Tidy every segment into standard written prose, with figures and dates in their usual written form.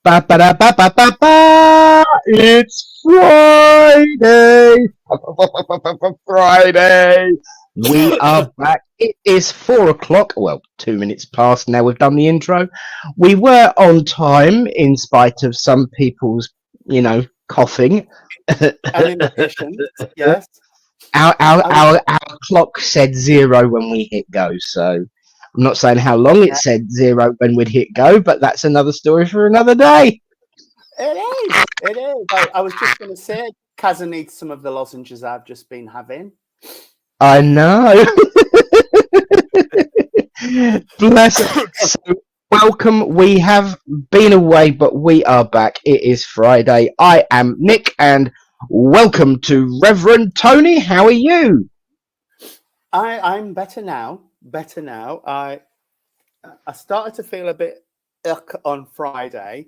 Ba ba da ba ba ba ba. It's Friday. Friday. We are back. It is 4:00. Well, 2 minutes past now. We've done the intro. We were on time in spite of some people's, coughing. And impatient, yes. Our clock said 0 when we hit go. So I'm not saying how long it said 0 when we'd hit go, but that's another story for another day. It is. I was just going to say, Kazza needs some of the lozenges I've just been having. I know. Bless it. So, welcome. We have been away, but we are back. It is Friday. I am Nick, and welcome to Reverend Tony. How are you? I'm better now. I started to feel a bit ick on Friday,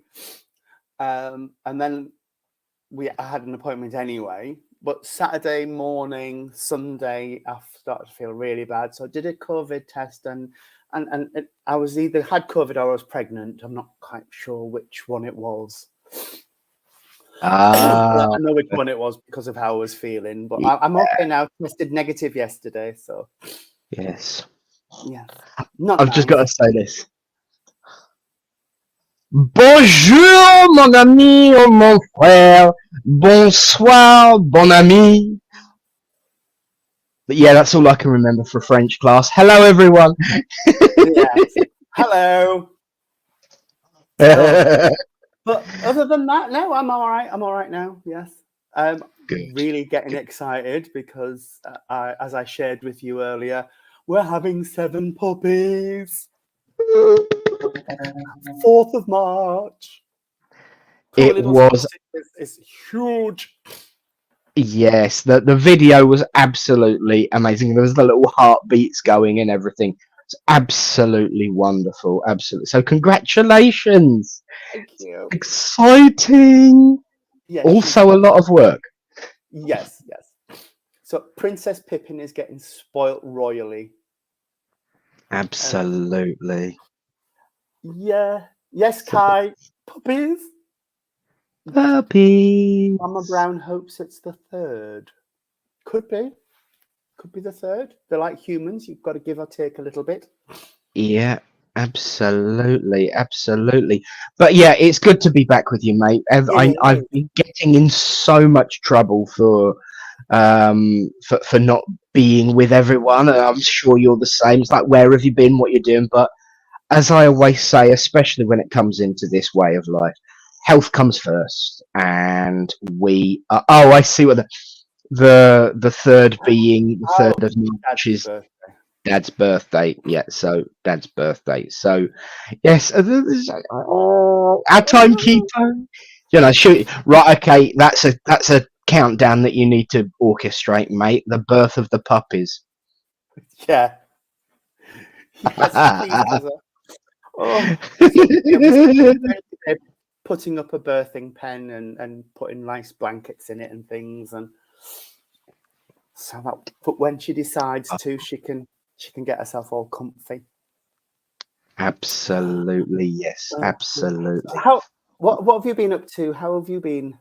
and then I had an appointment anyway. But Saturday morning, Sunday, I started to feel really bad. So I did a COVID test, and I was either had COVID or I was pregnant. I'm not quite sure which one it was. I know which one it was because of how I was feeling. But I'm okay now. Tested negative yesterday, so yes. Yeah. I've just got to say this. Bonjour, mon ami, ou mon frère. Bonsoir, bon ami. But yeah, that's all I can remember for French class. Hello, everyone. Yes. Hello. But other than that, no, I'm all right. I'm all right now. Yes. I'm really getting excited because, as I shared with you earlier, we're having 7 puppies. 4th of March. It was. It's huge. Yes, the video was absolutely amazing. There was the little heartbeats going and everything. It's absolutely wonderful. Absolutely. So congratulations. Thank you. Exciting. Yes, also a lot of work. Yes. So Princess Pippin is getting spoilt royally. Absolutely. Yeah. Yes, Kai. Puppies. Mama Brown hopes it's the 3rd. Could be the 3rd. They're like humans. You've got to give or take a little bit. Yeah, absolutely. But yeah, it's good to be back with you, mate. I've been getting in so much trouble for not being with everyone, and I'm sure you're the same. It's like, where have you been? What you're doing? But as I always say, especially when it comes into this way of life, health comes first, and we are, I see what the 3rd being the 3rd of March is Dad's birthday. Yeah, so Dad's birthday. So yes, our timekeeper, shoot right. Okay, that's a countdown that you need to orchestrate, mate. The birth of the puppies. Yeah. Yes, putting up a birthing pen and putting nice blankets in it and things, and so that, but when she decides to, she can get herself all comfy. Absolutely, yes, absolutely. What have you been up to? How have you been?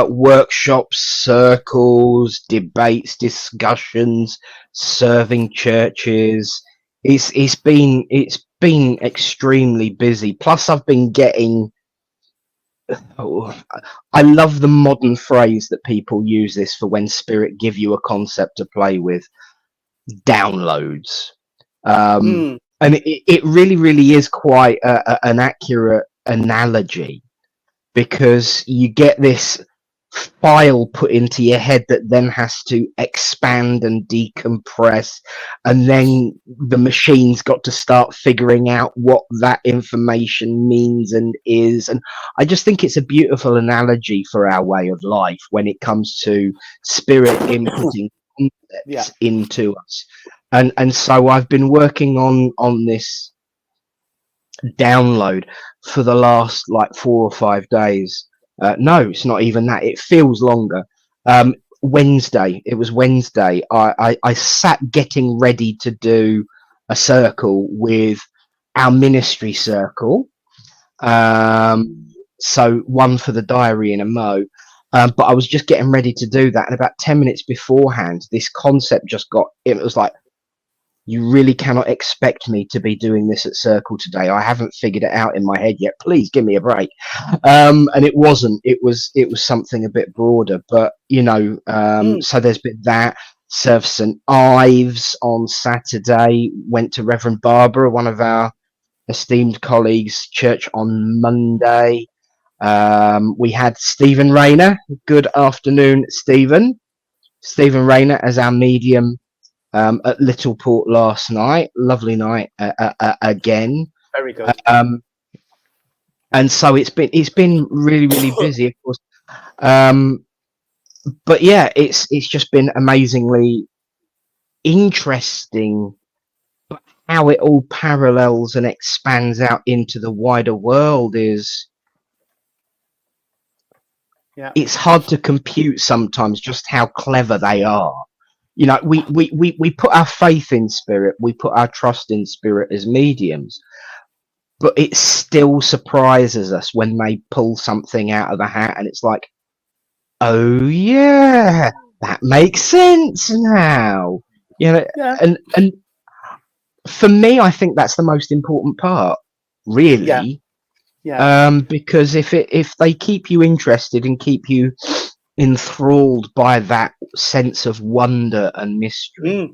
Workshops, circles, debates, discussions, serving churches. It's been extremely busy. Plus, I've been getting. I love the modern phrase that people use this for when Spirit give you a concept to play with. Downloads, and it really is quite an accurate analogy, because you get this file put into your head that then has to expand and decompress, and then the machine's got to start figuring out what that information means and is. And I just think it's a beautiful analogy for our way of life when it comes to Spirit inputting concepts into us. And so I've been working on this download for the last 4 or 5 days. No, it's not even that. It feels longer. Wednesday. It was Wednesday. I sat getting ready to do a circle with our ministry circle, So one for the diary in a mo. But I was just getting ready to do that, and about 10 minutes beforehand, this concept just got. It was like, you really cannot expect me to be doing this at Circle today. I haven't figured it out in my head yet. Please give me a break. And it wasn't. It was something a bit broader. But so there's been that. Served St Ives on Saturday. Went to Reverend Barbara, one of our esteemed colleagues, church on Monday. We had Stephen Rayner. Good afternoon, Stephen. Stephen Rayner as our medium at Littleport last night. Lovely night again. Very good. And so it's been really, really busy, of course. But yeah, it's just been amazingly interesting how it all parallels and expands out into the wider world. It's hard to compute sometimes just how clever they are. We put our faith in Spirit, we put our trust in Spirit as mediums, but it still surprises us when they pull something out of the hat and it's like, oh yeah, that makes sense now. And for me, I think that's the most important part, really. Because if they keep you interested and keep you enthralled by that sense of wonder and mystery,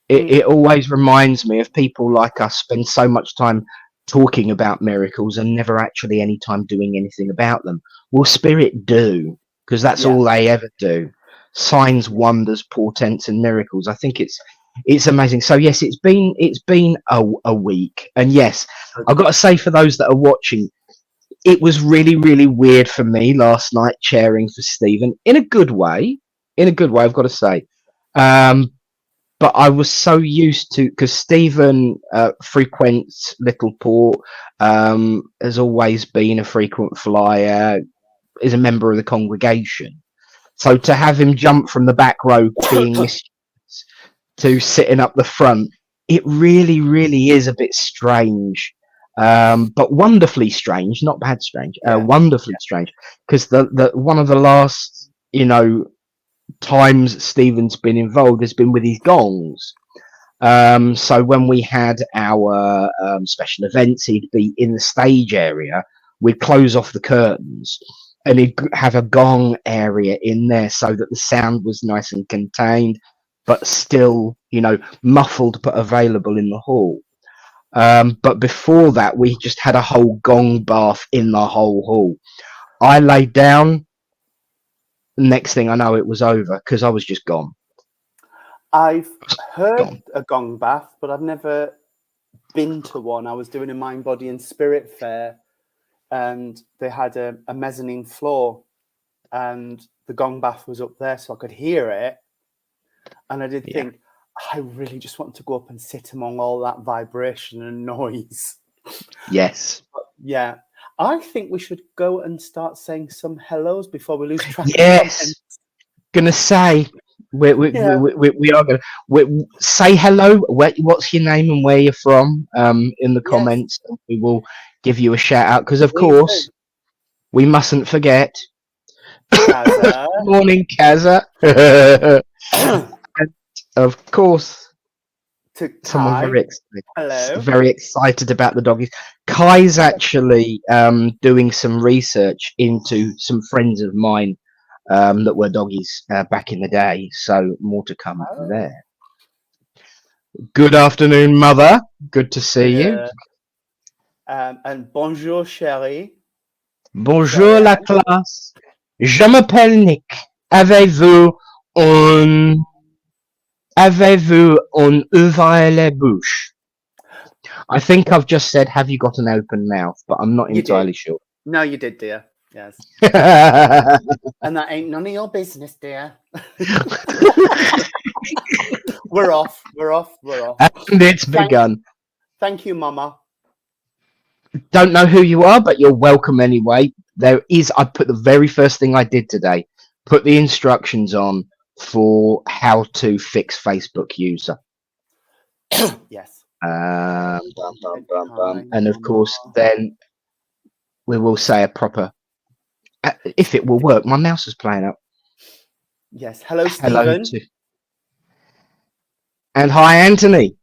it always reminds me of people like us spend so much time talking about miracles and never actually any time doing anything about them. Well, Spirit do, because that's all they ever do. Signs, wonders, portents, and miracles. I think it's amazing. So yes, it's been a week, and yes, I've got to say, for those that are watching, it was really, really weird for me last night chairing for Stephen in a good way. I've got to say. But I was so used to, because Stephen frequents Littleport, has always been a frequent flyer, is a member of the congregation. So to have him jump from the back row being mischievous to sitting up the front, it really, really is a bit strange. But wonderfully strange, not bad strange, wonderfully strange, because the one of the last, times Stephen's been involved has been with his gongs. So when we had our special events, he'd be in the stage area, we'd close off the curtains, and he'd have a gong area in there so that the sound was nice and contained, but still, muffled but available in the hall. But before that, we just had a whole gong bath in the whole hall. I laid down. Next thing I know, it was over because I was just gone. I've heard a gong bath, but I've never been to one. I was doing a Mind, Body and Spirit fair, and they had a mezzanine floor, and the gong bath was up there, so I could hear it. And I did think, I really just want to go up and sit among all that vibration and noise. Yes. But I think we should go and start saying some hellos before we lose track. Yes. Gonna say we are gonna say hello. What's your name and where you're from? In the comments, and we will give you a shout out, because of course we mustn't forget. Morning, Kaza. And of course. Someone very excited about the doggies. Kai's actually doing some research into some friends of mine that were doggies back in the day, so more to come there. Good afternoon, Mother. Good to see you. And bonjour, chérie. Bonjour, la classe. Je m'appelle Nick. Avez-vous ouvert les bouches? I think I've just said, have you got an open mouth? But I'm not entirely sure. No, you did, dear. Yes. And that ain't none of your business, dear. We're off. And it's begun. Thank you, Mama. Don't know who you are, but you're welcome anyway. I put the very first thing I did today, put the instructions on for how to fix Facebook user. Yes. And of course, then we will say a proper. If it will work, my mouse is playing up. Yes. Hello, Hello Stephen. And hi, Anthony.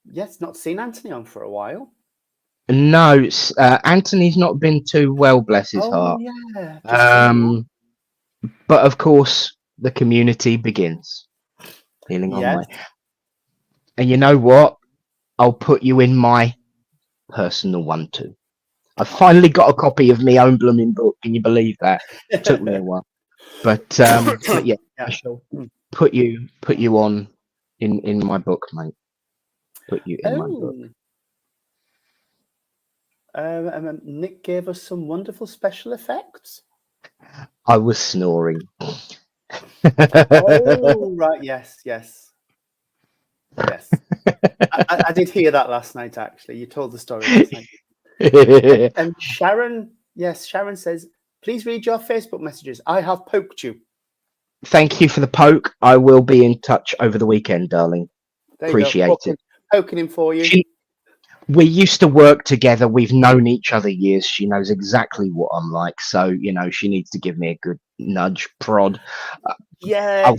Yes, not seen Anthony on for a while. No, Anthony's not been too well, bless his heart. Yeah. Just but of course, the community begins. Healing on way. And you know what? I'll put you in my personal one too. I finally got a copy of my own blooming book. Can you believe that? It took me a while. But yeah, I shall put you on in my book, mate. Put you in my book. Nick gave us some wonderful special effects. I was snoring. Oh, right. Yes. I did hear that last night, actually. You told the story last night. And Sharon says, please read your Facebook messages. I have poked you. Thank you for the poke. I will be in touch over the weekend, darling. Appreciate it. Poking him for you. We used to work together. We've known each other years. She knows exactly what I'm like. So, she needs to give me a good nudge, prod. Yeah,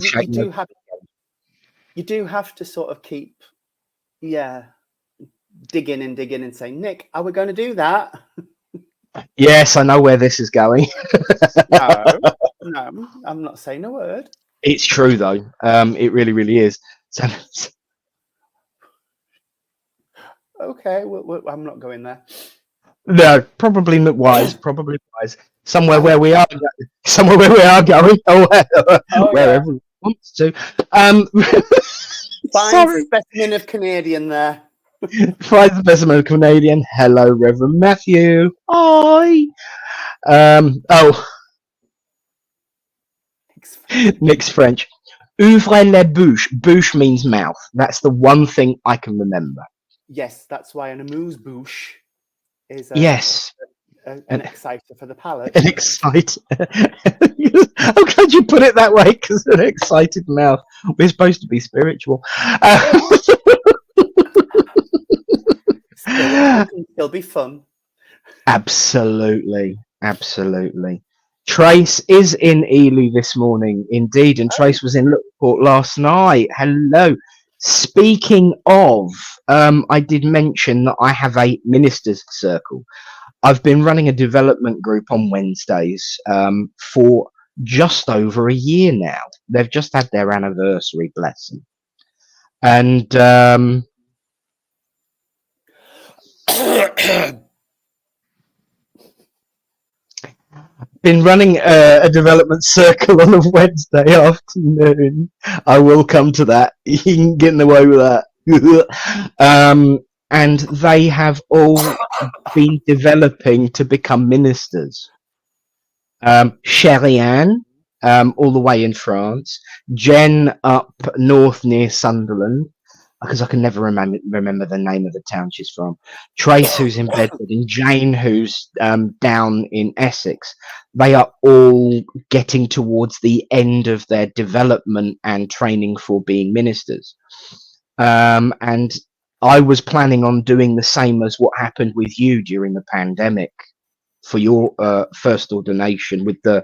you do have to sort of keep, digging and say, Nick, are we going to do that? Yes, I know where this is going. No, I'm not saying a word. It's true, though. It really, really is. So, okay, I'm not going there. No, probably not wise. Probably wise. Somewhere where we are going, or wherever we wants to. Fine specimen of Canadian there. Fine specimen of Canadian. Hello, Reverend Matthew. Hi. Nick's French. Ouvrez la bouche. Bouche means mouth. That's the one thing I can remember. Yes, that's why an amuse-bouche is an exciter for the palate. An excite. I'm glad you put it that way, because an excited mouth. We're supposed to be spiritual. It'll be fun. Absolutely. Trace is in Ely this morning, indeed, and Trace was in Lookport last night. Hello. Speaking of, I did mention that I have a ministers' circle. I've been running a development group on Wednesdays for just over a year now. They've just had their anniversary, bless them. And been running a development circle on a Wednesday afternoon. I will come to that. You can get away with that. And they have all been developing to become ministers. Sherry Ann, all the way in France. Jen up north near Sunderland, because I can never remember the name of the town she's from. Trace, who's in Bedford, and Jane, who's down in Essex. They are all getting towards the end of their development and training for being ministers. And I was planning on doing the same as what happened with you during the pandemic for your first ordination, with the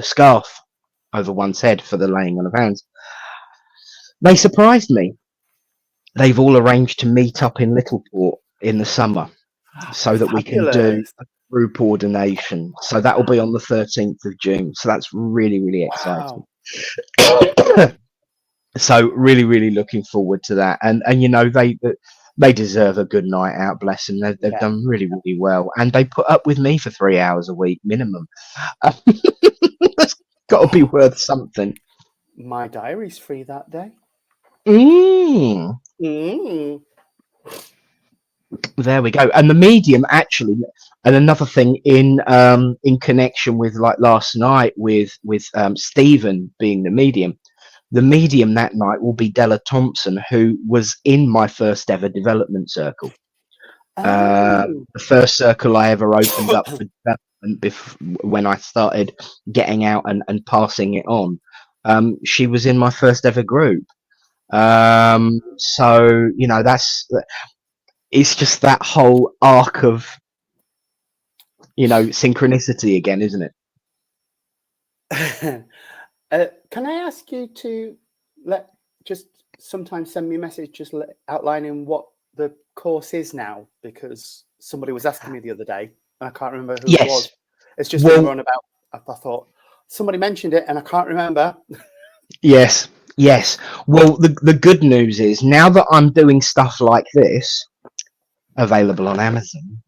scarf over one's head for the laying on of hands. They surprised me. They've all arranged to meet up in Littleport in the summer so that we can do a group ordination. So that will be on the 13th of June. So that's really, really exciting. Wow. So really, really looking forward to that. And they deserve a good night out, bless them. They've done really, really well. And they put up with me for 3 hours a week minimum. That's got to be worth something. My diary's free that day. There we go. And the medium, actually, and another thing in connection with like last night with Stephen being the medium that night will be Della Thompson, who was in my first ever development circle. The first circle I ever opened up for development when I started getting out and passing it on. She was in my first ever group. So, that's it's just that whole arc of, synchronicity again, isn't it? Can I ask you to just sometimes send me a message just outlining what the course is now? Because somebody was asking me the other day, and I can't remember who it was. It's just been on about. I thought somebody mentioned it, and I can't remember. Yes. Well, the good news is now that I'm doing stuff like this, available on Amazon.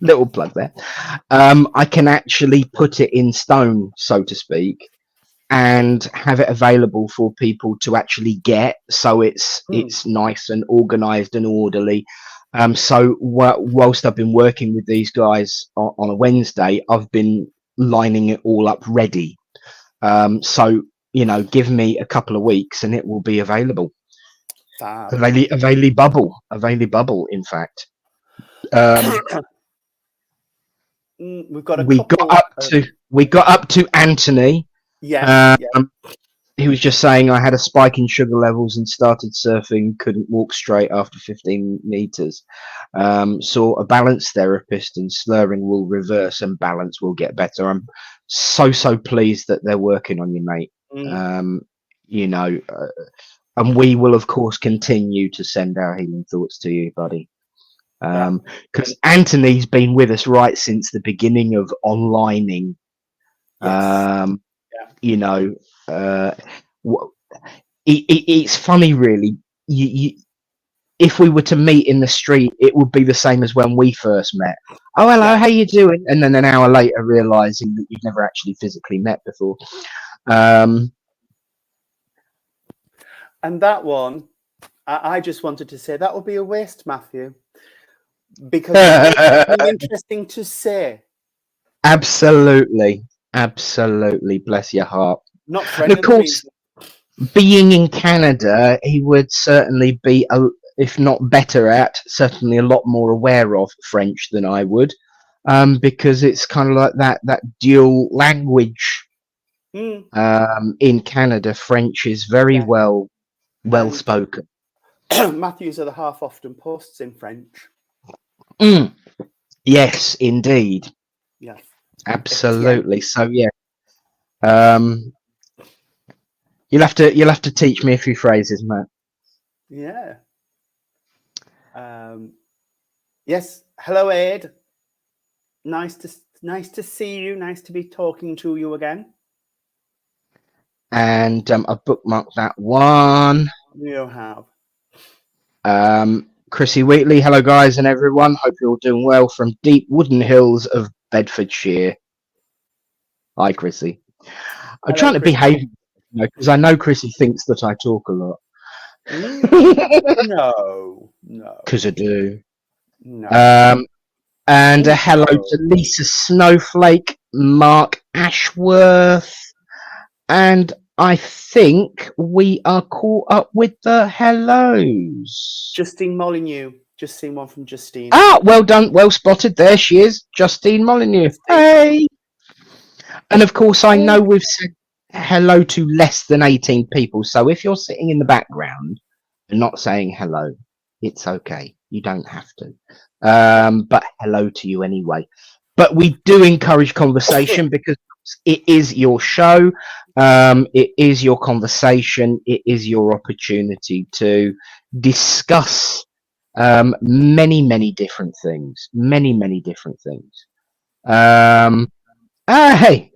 Little plug there. I can actually put it in stone, so to speak, and have it available for people to actually get, so it's nice and organized and orderly. So whilst I've been working with these guys on a Wednesday, I've been lining it all up ready. So give me a couple of weeks and it will be available. Available, in fact. We got up to Anthony. Yeah. He was just saying I had a spike in sugar levels and started surfing, couldn't walk straight after 15 meters. Saw a balance therapist and slurring will reverse and balance will get better. I'm so pleased that they're working on you, mate. And we will of course continue to send our healing thoughts to you, buddy. Because Anthony's been with us right since the beginning of onlining. It's funny, really. If we were to meet in the street, it would be the same as when we first met. Oh, hello, how you doing? And then an hour later, realizing that you've never actually physically met before. And that one, I just wanted to say that would be a waste, Matthew, because it's interesting to say. Absolutely, bless your heart. Not for and of course, being in Canada, he would certainly be, if not better at, certainly a lot more aware of French than I would, because it's kind of like that dual language. In Canada, French is very well spoken. Matthew's other half often posts in French. Yes, indeed. Yes, absolutely. So yeah, you'll have to teach me a few phrases, Matt. Yeah. Yes. Hello, Ed. Nice to see you. Nice to be talking to you again. And I've bookmarked that one. You have. Chrissy Wheatley, hello guys and everyone. Hope you're all doing well from deep wooden hills of Bedfordshire. Hi, Chrissy. I'm trying to behave, because I know Chrissy thinks that I talk a lot. No. Because I do. No. And hello to Lisa Snowflake, Mark Ashworth, and I think we are caught up with the hellos. Justine Molyneux. Just seen one from Justine. Ah, well done. Well spotted. There she is. Justine Molyneux. Hey. And of course, I know we've said hello to less than 18 people. So if you're sitting in the background and not saying hello, it's okay. You don't have to. But hello to you anyway. But we do encourage conversation because it is your show. It is your conversation. It is your opportunity to discuss many different things. Many different things. Hey,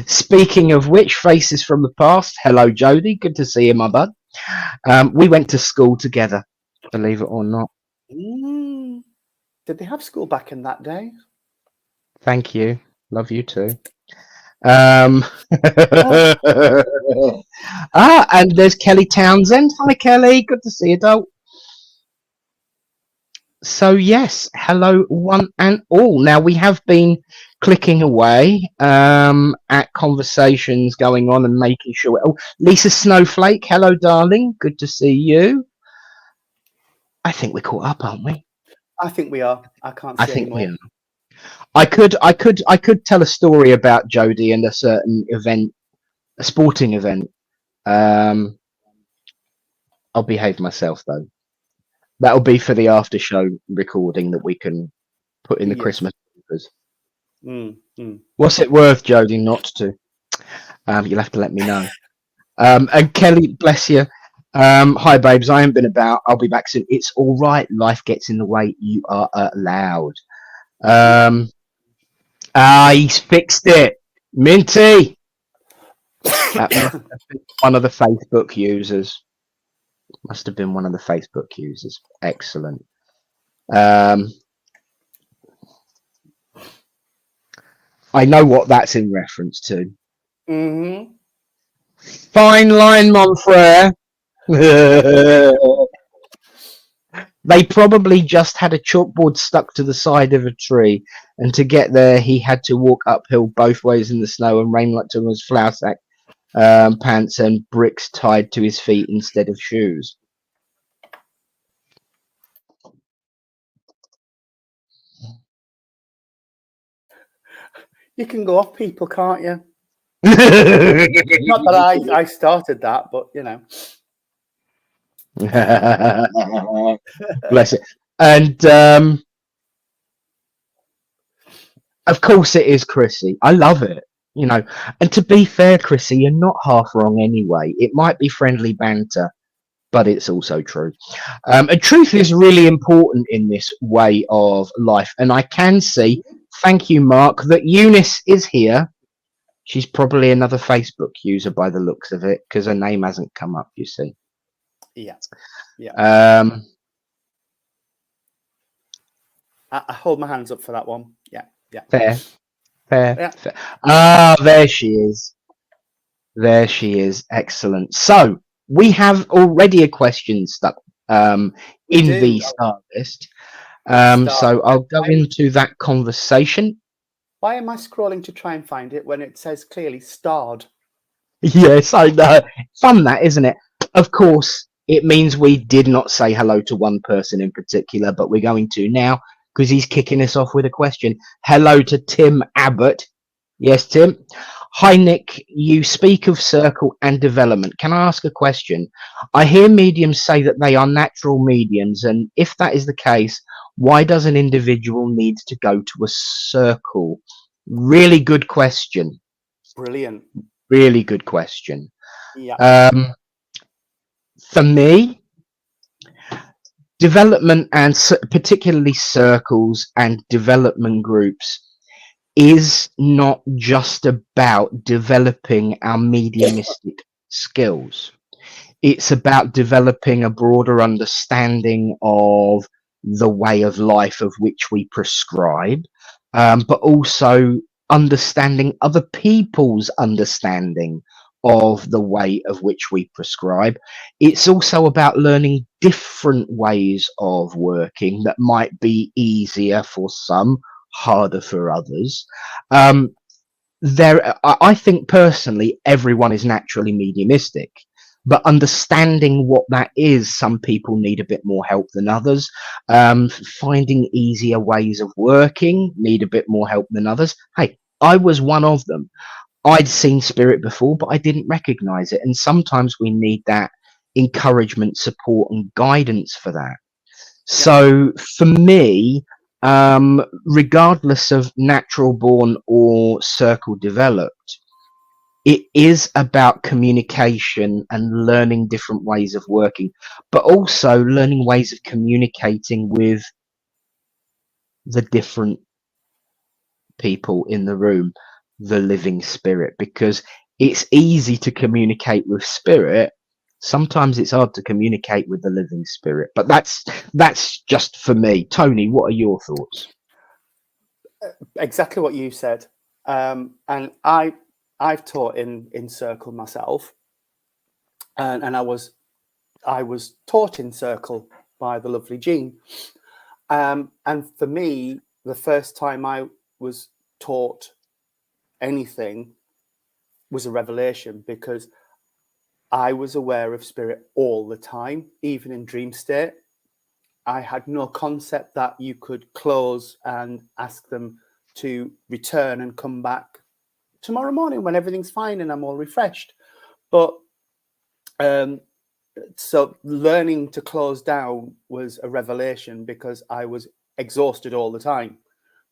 speaking of which, faces from the past. Hello, Jodie. Good to see you, my bud. We went to school together, believe it or not. Did they have school back in that day? Thank you. Love you too. And there's Kelly Townsend. Hi, Kelly. Good to see you, doll. So yes, hello one and all. Now we have been clicking away at conversations going on and making sure. Oh, Lisa Snowflake. Hello, darling. Good to see you. I think we're caught up, aren't we? I think we are. I can't see anymore. We are. I could tell a story about Jodie and a certain event, a sporting event. I'll behave myself though. That'll be for the after show recording that we can put in the Yes. Christmas papers. Mm, mm. What's it worth, Jodie, not to? You'll have to let me know. And Kelly, bless you. Hi, babes. I haven't been about. I'll be back soon. It's all right. Life gets in the way. You are allowed. He's fixed it. Minty. That must have been one of the Facebook users. Must have been one of the Facebook users. Excellent. I know what that's in reference to. Mm-hmm. Fine line, mon frere. They probably just had a chalkboard stuck to the side of a tree, and to get there, he had to walk uphill both ways in the snow and rain like to his flour sack pants and bricks tied to his feet instead of shoes. You can go off people, can't you? Not that I started that, but you know. Bless it. And of course it is, Chrissy. I love it. You know, and to be fair, Chrissy, you're not half wrong anyway. It might be friendly banter, but it's also true. And truth is really important in this way of life. And I can see, thank you, Mark, that Eunice is here. She's probably another Facebook user by the looks of it, because her name hasn't come up, you see. Yeah. I hold my hands up for that one. Yeah. Fair. Yeah. Fair. Ah, there she is. There she is. Excellent. So we have already a question stuck in the star list. So I'll go into that conversation. Why am I scrolling to try and find it when it says clearly starred? Yes, I know. Fun that, isn't it? Of course, it means we did not say hello to one person in particular, but we're going to now because he's kicking us off with a question. Hello to Tim Abbott. Yes, Tim. Hi, Nick. You speak of circle and development. Can I ask a question? I hear mediums say that they are natural mediums, and if that is the case, why does an individual need to go to a circle? Really good question. Brilliant. Really good question. Yeah. For me, development and particularly circles and development groups is not just about developing our mediumistic skills. It's about developing a broader understanding of the way of life of which we prescribe, but also understanding other people's understanding of the way of which we prescribe. It's also about learning different ways of working that might be easier for some, harder for others. I think personally, everyone is naturally mediumistic, but understanding what that is, some people need a bit more help than others. Finding easier ways of working need a bit more help than others. Hey, I was one of them. I'd seen spirit before, but I didn't recognize it. And sometimes we need that encouragement, support, and guidance for that. So for me, regardless of natural born or circle developed, it is about communication and learning different ways of working, but also learning ways of communicating with the different people in the room, the living spirit, because it's easy to communicate with spirit. Sometimes it's hard to communicate with the living spirit, but that's just for me. Tony, what are your thoughts? Exactly what you said. And I've taught in circle myself, and I was taught in circle by the lovely Jean. And for me, the first time I was taught anything was a revelation, because I was aware of spirit all the time, even in dream state. I had no concept that you could close and ask them to return and come back tomorrow morning when everything's fine and I'm all refreshed. But so learning to close down was a revelation, because I was exhausted all the time,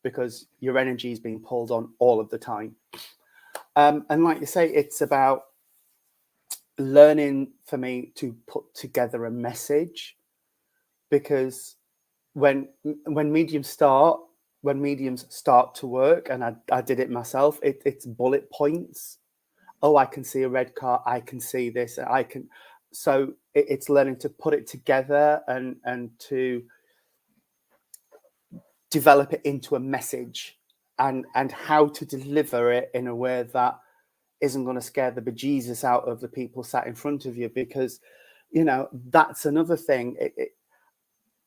because your energy is being pulled on all of the time. And like you say, it's about learning for me to put together a message, because when mediums start to work, and I did it myself, it's bullet points. Oh, I can see a red car, I can see this, I can. So it's learning to put it together and to develop it into a message, and how to deliver it in a way that isn't going to scare the bejesus out of the people sat in front of you, because, you know, that's another thing.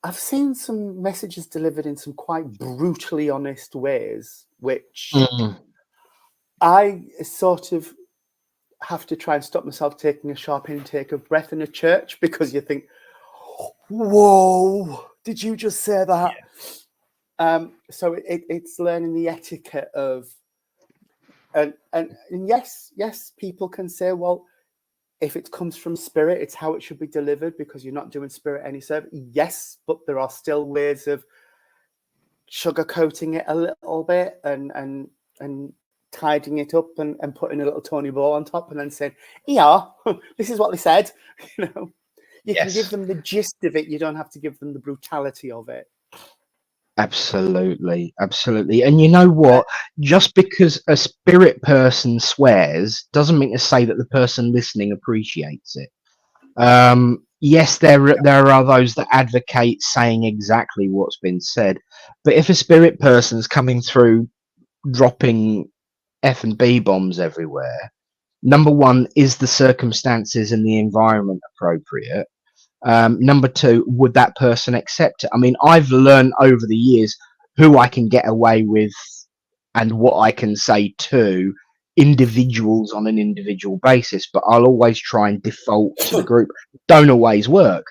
I've seen some messages delivered in some quite brutally honest ways, which I sort of have to try and stop myself taking a sharp intake of breath in a church, because you think, whoa, did you just say that? Yeah. So it's learning the etiquette of, and yes, people can say, well, if it comes from spirit, it's how it should be delivered, because you're not doing spirit any service. Yes, but there are still ways of sugarcoating it a little bit and tidying it up and putting a little Tony Bow on top, and then saying, yeah, this is what they said. You know, you can give them the gist of it. You don't have to give them the brutality of it. Absolutely. And you know what? Just because a spirit person swears doesn't mean to say that the person listening appreciates it. Yes, there are those that advocate saying exactly what's been said, but if a spirit person's coming through dropping F&B bombs everywhere, number one, is the circumstances and the environment appropriate? Number two, would that person accept it? I mean, I've learned over the years who I can get away with and what I can say to individuals on an individual basis, but I'll always try and default to the group. Don't always work.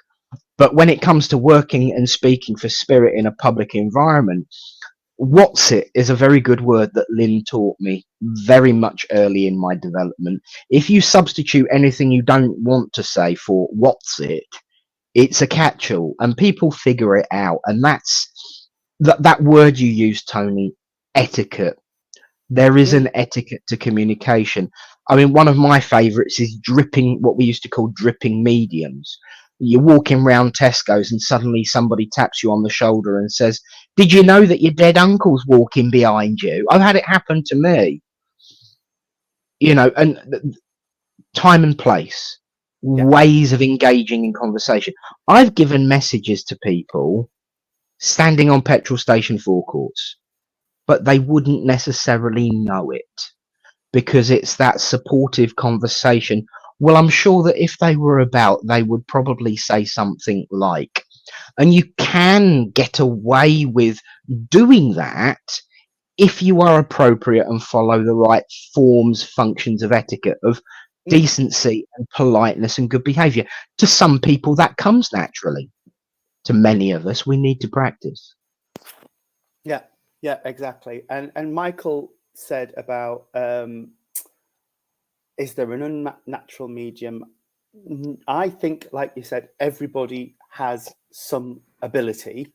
But when it comes to working and speaking for spirit in a public environment, what's it is a very good word that Lynn taught me very much early in my development. If you substitute anything you don't want to say for what's it, it's a catch-all, and people figure it out. And that's that word you use, Tony, etiquette. There is an etiquette to communication. I mean, one of my favourites is what we used to call dripping mediums. You're walking around Tesco's and suddenly somebody taps you on the shoulder and says, "Did you know that your dead uncle's walking behind you?" I've had it happen to me. You know, and time and place, ways of engaging in conversation. I've given messages to people standing on petrol station forecourts, but they wouldn't necessarily know it, because it's that supportive conversation. Well, I'm sure that if they were about, they would probably say something like, and you can get away with doing that if you are appropriate and follow the right forms, functions of etiquette, of decency and politeness and good behavior. To some people, that comes naturally. To many of us, we need to practice. Yeah, exactly. And Michael said about, is there an unnatural medium? I think, like you said, everybody has some ability.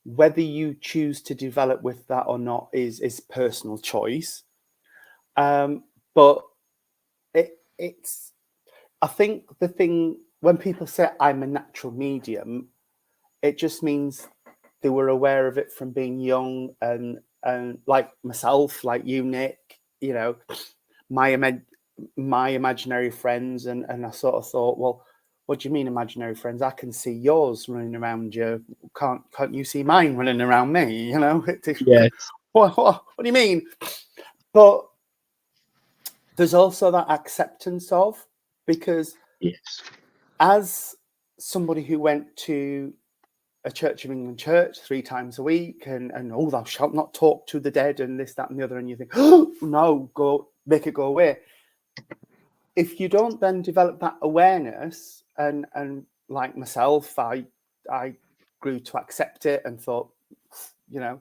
Whether you choose to develop with that or not is personal choice. But it's, I think the thing, when people say I'm a natural medium, it just means they were aware of it from being young, and like myself, like you, Nick, you know, my imaginary friends, and I sort of thought, well, what do you mean imaginary friends? I can see yours running around you. Can't you see mine running around me? You know? Yes. What do you mean? But there's also that acceptance of, because as somebody who went to a Church of England church 3 times a week, and oh, thou shalt not talk to the dead, and this, that, and the other, and you think, oh no, go make it go away. If you don't then develop that awareness, and like myself, I grew to accept it and thought, you know,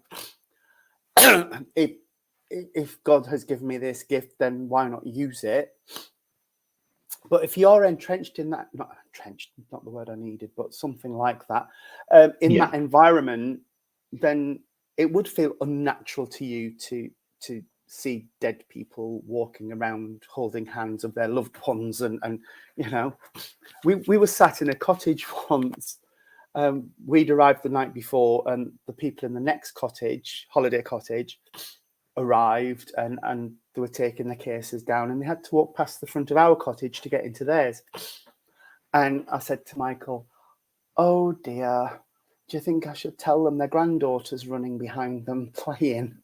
if God has given me this gift, then why not use it? But if you're entrenched in that, not entrenched, not the word I needed, but something like that, in that environment, then it would feel unnatural to you to see dead people walking around holding hands of their loved ones. And you know, we were sat in a cottage once. We'd arrived the night before, and the people in the next cottage, holiday cottage, arrived, and they were taking the cases down, and they had to walk past the front of our cottage to get into theirs. And I said to Michael, "Oh dear, do you think I should tell them their granddaughter's running behind them playing?"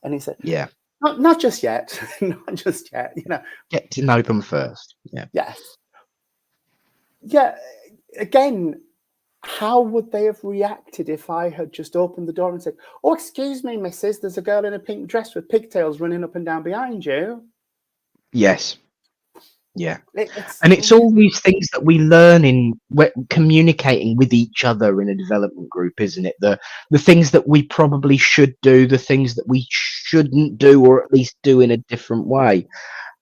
And he said, "Yeah, not just yet, not just yet. You know, get to know them first." Yeah. Yes. Yeah. Again, how would they have reacted if I had just opened the door and said, "Oh, excuse me, missus, there's a girl in a pink dress with pigtails running up and down behind you"? Yes. Yeah. It's all these things that we learn in communicating with each other in a development group, isn't it? The things that we probably should do, the things that we shouldn't do, or at least do in a different way.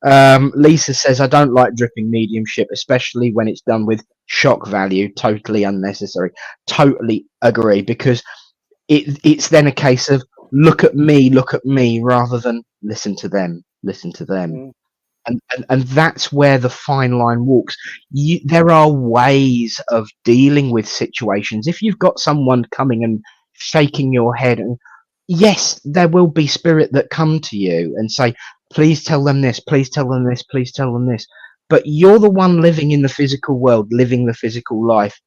Lisa says, "I don't like dripping mediumship, especially when it's done with shock value. Totally unnecessary." Totally agree, because it's then a case of look at me, rather than listen to them. Mm. And that's where the fine line walks. There are ways of dealing with situations. If you've got someone coming and shaking your head, and yes, there will be spirit that come to you and say, "Please tell them this, please tell them this, please tell them this." But you're the one living in the physical world, living the physical life,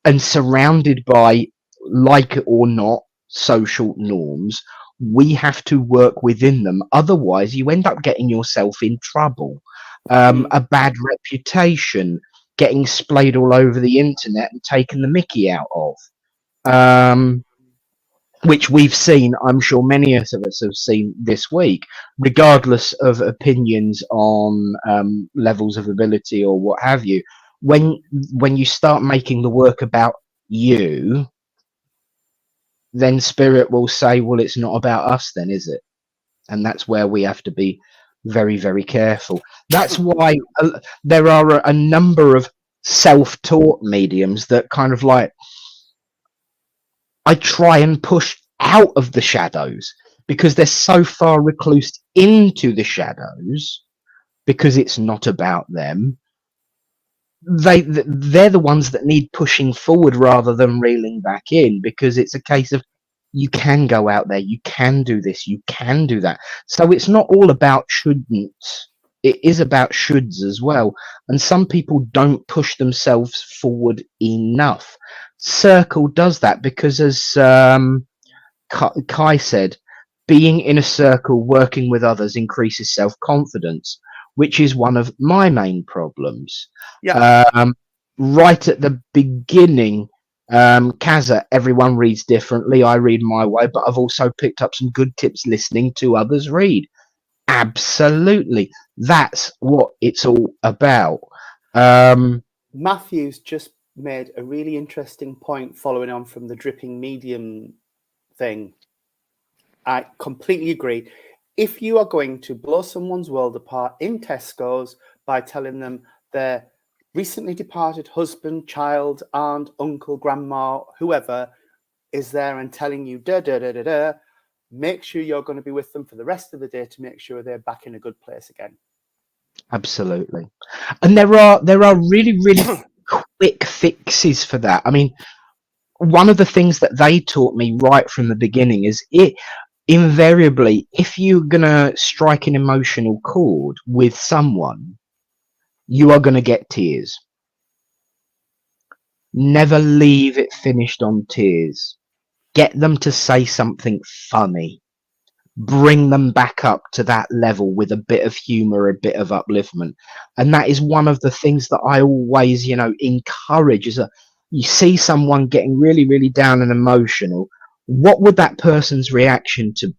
and surrounded by, like it or not, social norms. We have to work within them. Otherwise, you end up getting yourself in trouble. A bad reputation, getting splayed all over the internet and taken the mickey out of. Which we've seen, I'm sure many of us have seen this week, regardless of opinions on levels of ability or what have you. When you start making the work about you, then spirit will say, "Well, it's not about us then, is it?" And that's where we have to be very, very careful. That's why there are a number of self-taught mediums that kind of like, I try and push out of the shadows, because they're so far reclused into the shadows, because it's not about them. They're the ones that need pushing forward rather than reeling back in, because it's a case of, you can go out there, you can do this, you can do that. So it's not all about shouldn't, it is about shoulds as well. And some people don't push themselves forward enough. Circle does that, because as Kai said, being in a circle, working with others, increases self-confidence, which is one of my main problems. Right at the beginning, Kaza, everyone reads differently. I read my way, but I've also picked up some good tips listening to others read. Absolutely. That's what it's all about. Matthew's just made a really interesting point following on from the dripping medium thing. I completely agree. If you are going to blow someone's world apart in Tesco's by telling them their recently departed husband, child, aunt, uncle, grandma, whoever is there and telling you make sure you're going to be with them for the rest of the day to make sure they're back in a good place again. Absolutely. And there are really, really quick fixes for that. I mean, one of the things that they taught me right from the beginning is invariably, if you're going to strike an emotional chord with someone, you are going to get tears. Never leave it finished on tears. Get them to say something funny. Bring them back up to that level with a bit of humor, a bit of upliftment. And that is one of the things that I always, encourage, is you see someone getting really, really down and emotional. What would that person's reaction to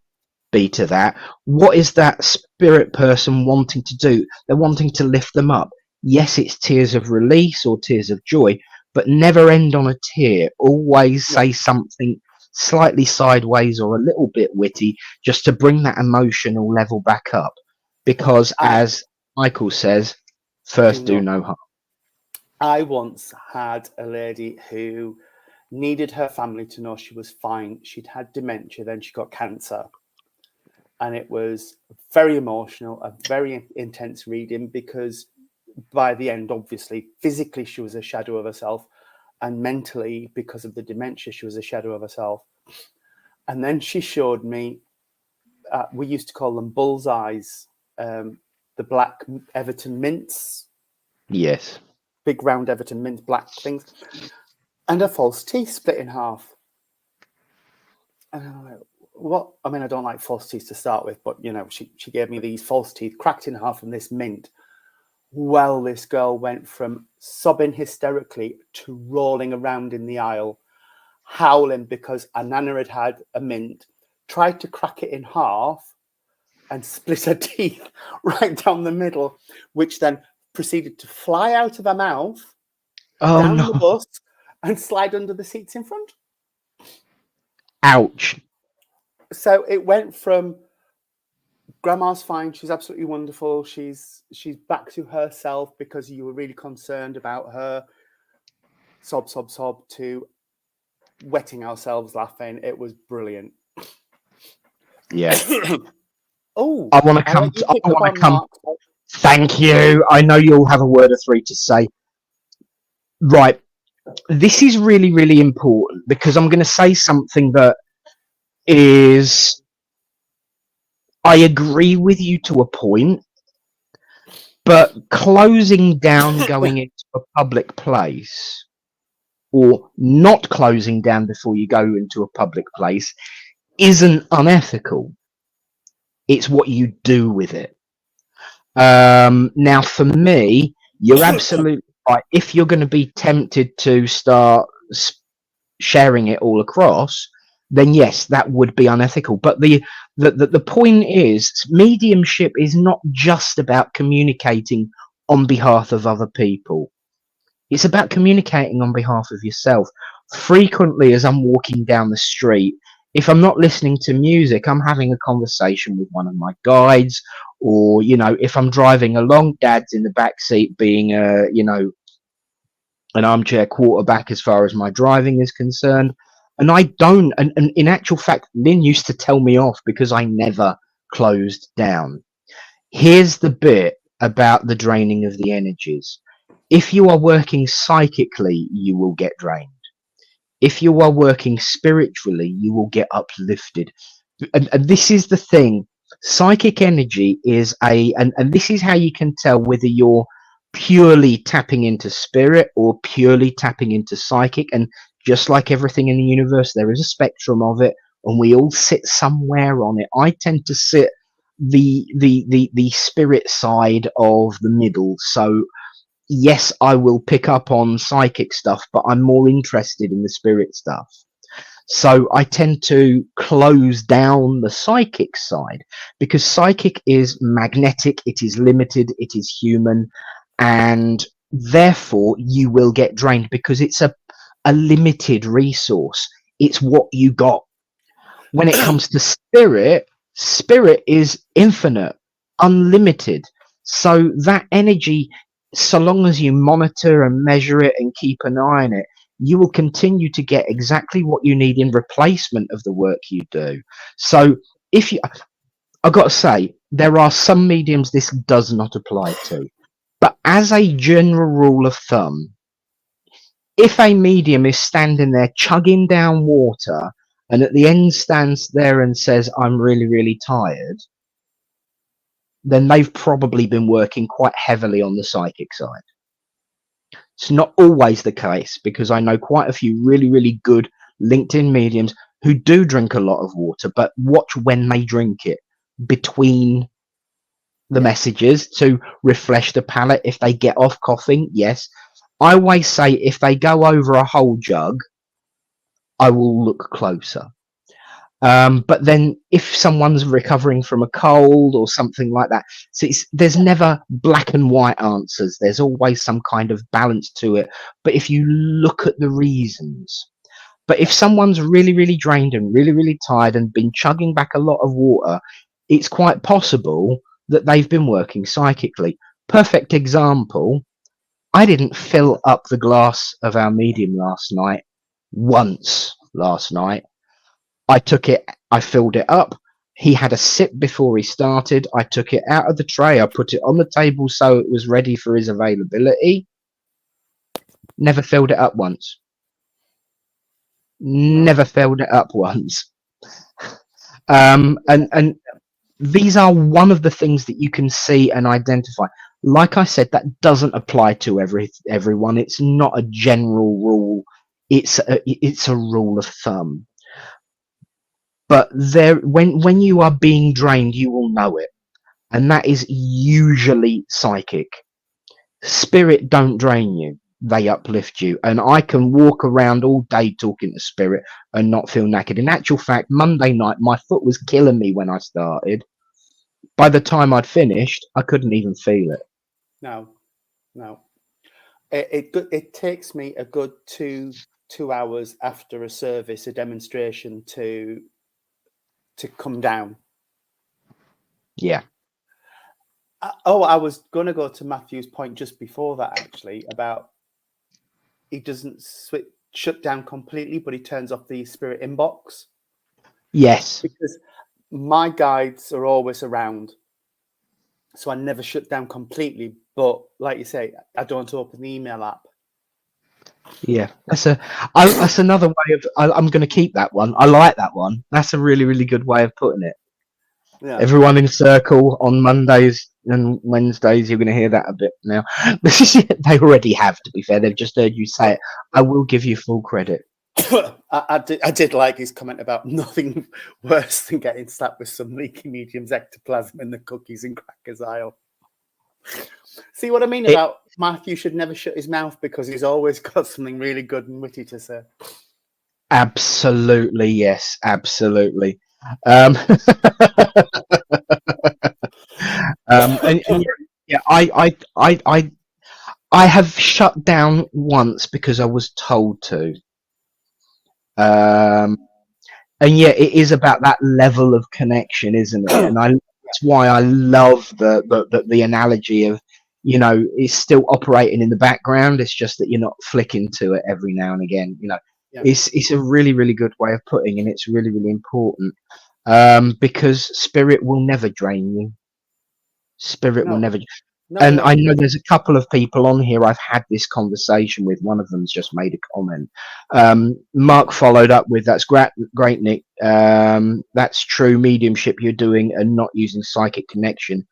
be to that? What is that spirit person wanting to do? They're wanting to lift them up. Yes, it's tears of release or tears of joy, but never end on a tear. Always say something slightly sideways or a little bit witty, just to bring that emotional level back up. Because as Michael says, First, do no harm. I once had a lady who needed her family to know she was fine. She'd had dementia, then she got cancer. And it was very emotional, a very intense reading, because by the end, obviously, physically, she was a shadow of herself. And mentally, because of the dementia, she was a shadow of herself. And then she showed me, we used to call them bullseyes, the black Everton mints. Yes. Big round Everton mint black things. And her false teeth split in half. And I'm like, what? I mean, I don't like false teeth to start with, but, you know, she gave me these false teeth cracked in half from this mint. Well, this girl went from sobbing hysterically to rolling around in the aisle, howling because a nana had had a mint, tried to crack it in half and split her teeth right down the middle, which then proceeded to fly out of her mouth, down the bus, and slide under the seats in front. Ouch. So it went from grandma's fine, she's absolutely wonderful, she's back to herself because you were really concerned about her, sob, to wetting ourselves laughing. It was brilliant. Yeah. Oh, I want to come. Thank you. I know you'll have a word or three to say. Right. This is really, really important because I'm going to say something that is, I agree with you to a point, but closing down going into a public place or not closing down before you go into a public place isn't unethical. It's what you do with it. Now, for me, you're absolutely right. If you're going to be tempted to start sharing it all across, then yes, that would be unethical. But the point is, mediumship is not just about communicating on behalf of other people. It's about communicating on behalf of yourself. Frequently, as I'm walking down the street, if I'm not listening to music, I'm having a conversation with one of my guides, or, you know, if I'm driving along, Dad's in the back seat being, you know, an armchair quarterback as far as my driving is concerned. And I don't, and in actual fact, Lynn used to tell me off because I never closed down. Here's the bit about the draining of the energies. If you are working psychically, you will get drained. If you are working spiritually, you will get uplifted. And this is the thing. Psychic energy is and this is how you can tell whether you're purely tapping into spirit or purely tapping into psychic. And just like everything in the universe, there is a spectrum of it, and we all sit somewhere on it. I tend to sit the spirit side of the middle. So yes, I will pick up on psychic stuff, but I'm more interested in the spirit stuff. So I tend to close down the psychic side because psychic is magnetic, it is limited, it is human, and therefore you will get drained because it's a limited resource. It's what you got. When it comes to spirit, spirit is infinite, unlimited. So that energy, so long as you monitor and measure it and keep an eye on it, you will continue to get exactly what you need in replacement of the work you do. So if you, I've got to say, there are some mediums this does not apply to. But as a general rule of thumb, if a medium is standing there chugging down water and at the end stands there and says, I'm really, really tired, then they've probably been working quite heavily on the psychic side. It's not always the case because I know quite a few really, really good LinkedIn mediums who do drink a lot of water, but watch when they drink it between the messages to refresh the palate. If they get off coughing, yes. I always say if they go over a whole jug, I will look closer. But then if someone's recovering from a cold or something like that, so there's never black and white answers. There's always some kind of balance to it. But if you look at the reasons, but if someone's really, really drained and really, really tired and been chugging back a lot of water, it's quite possible that they've been working psychically. Perfect example. I didn't fill up the glass of our medium once last night. I took it, I filled it up. He had a sip before he started. I took it out of the tray. I put it on the table so it was ready for his availability. Never filled it up once. Never filled it up once. And these are one of the things that you can see and identify. Like I said, that doesn't apply to everyone. It's not a general rule. It's a rule of thumb. But when you are being drained, you will know it, and that is usually psychic. Spirit don't drain you; they uplift you. And I can walk around all day talking to spirit and not feel knackered. In actual fact, Monday night my foot was killing me when I started. By the time I'd finished, I couldn't even feel it. No. It takes me a good two hours after a service, a demonstration, to come down. Yeah. I was going to go to Matthew's point just before that, actually, about he doesn't shut down completely, but he turns off the spirit inbox. Yes. Because my guides are always around, so I never shut down completely. But like you say, I don't open the email app. Yeah, that's another way of. I'm going to keep that one. I like that one. That's a really, really good way of putting it. Yeah. Everyone in circle on Mondays and Wednesdays. You're going to hear that a bit now. They already have, to be fair. They've just heard you say it. I will give you full credit. I did like his comment about nothing worse than getting slapped with some leaky medium's ectoplasm in the cookies and crackers aisle. See what I mean about Matthew should never shut his mouth because he's always got something really good and witty to say. Absolutely, yes, absolutely. And yeah, I have shut down once because I was told to. And yeah, it is about that level of connection, isn't it? And that's why I love the analogy of, you know, it's still operating in the background. It's just that you're not flicking to it every now and again. You know, Yeah. it's a really, really good way of putting, and it's really, really important because spirit will never drain you. Spirit will never. And I know there's a couple of people on here I've had this conversation with. One of them's just made a comment. Mark followed up with, "That's great, Nick. That's true mediumship you're doing and not using psychic connection.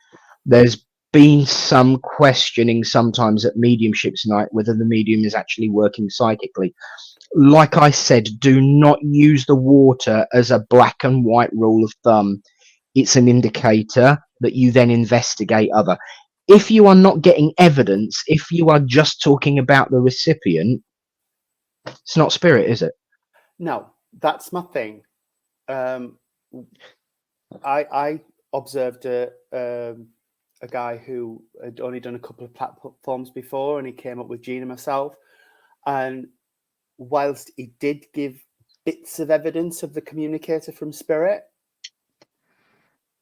There's been some questioning sometimes at mediumship's night whether the medium is actually working psychically. Like I said, do not use the water as a black and white rule of thumb. It's an indicator that you then investigate other. If you are not getting evidence, if you are just talking about the recipient, it's not spirit, is it?" No, that's my thing. I observed a guy who had only done a couple of platforms before, and he came up with Gene and myself. And whilst he did give bits of evidence of the communicator from spirit,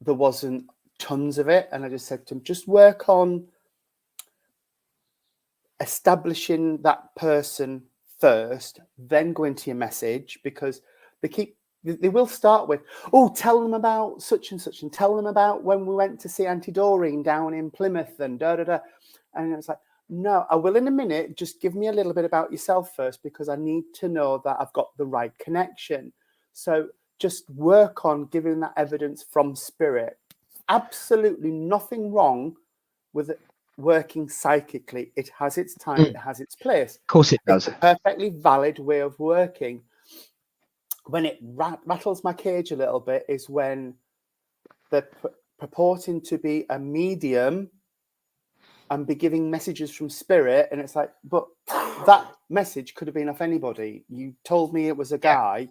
there wasn't tons of it. And I just said to him, just work on establishing that person first, then go into your message, because they will start with, "Oh, tell them about such and such, and tell them about when we went to see Auntie Doreen down in Plymouth and da da da." And it's like, no, I will in a minute. Just give me a little bit about yourself first, because I need to know that I've got the right connection. So just work on giving that evidence from spirit. Absolutely nothing wrong with it working psychically. It has its time, it has its place. Of course it does. It's a perfectly valid way of working. When it rattles my cage a little bit is when they're purporting to be a medium and be giving messages from spirit, and it's like, but that message could have been off anybody. You told me it was a guy. Yeah.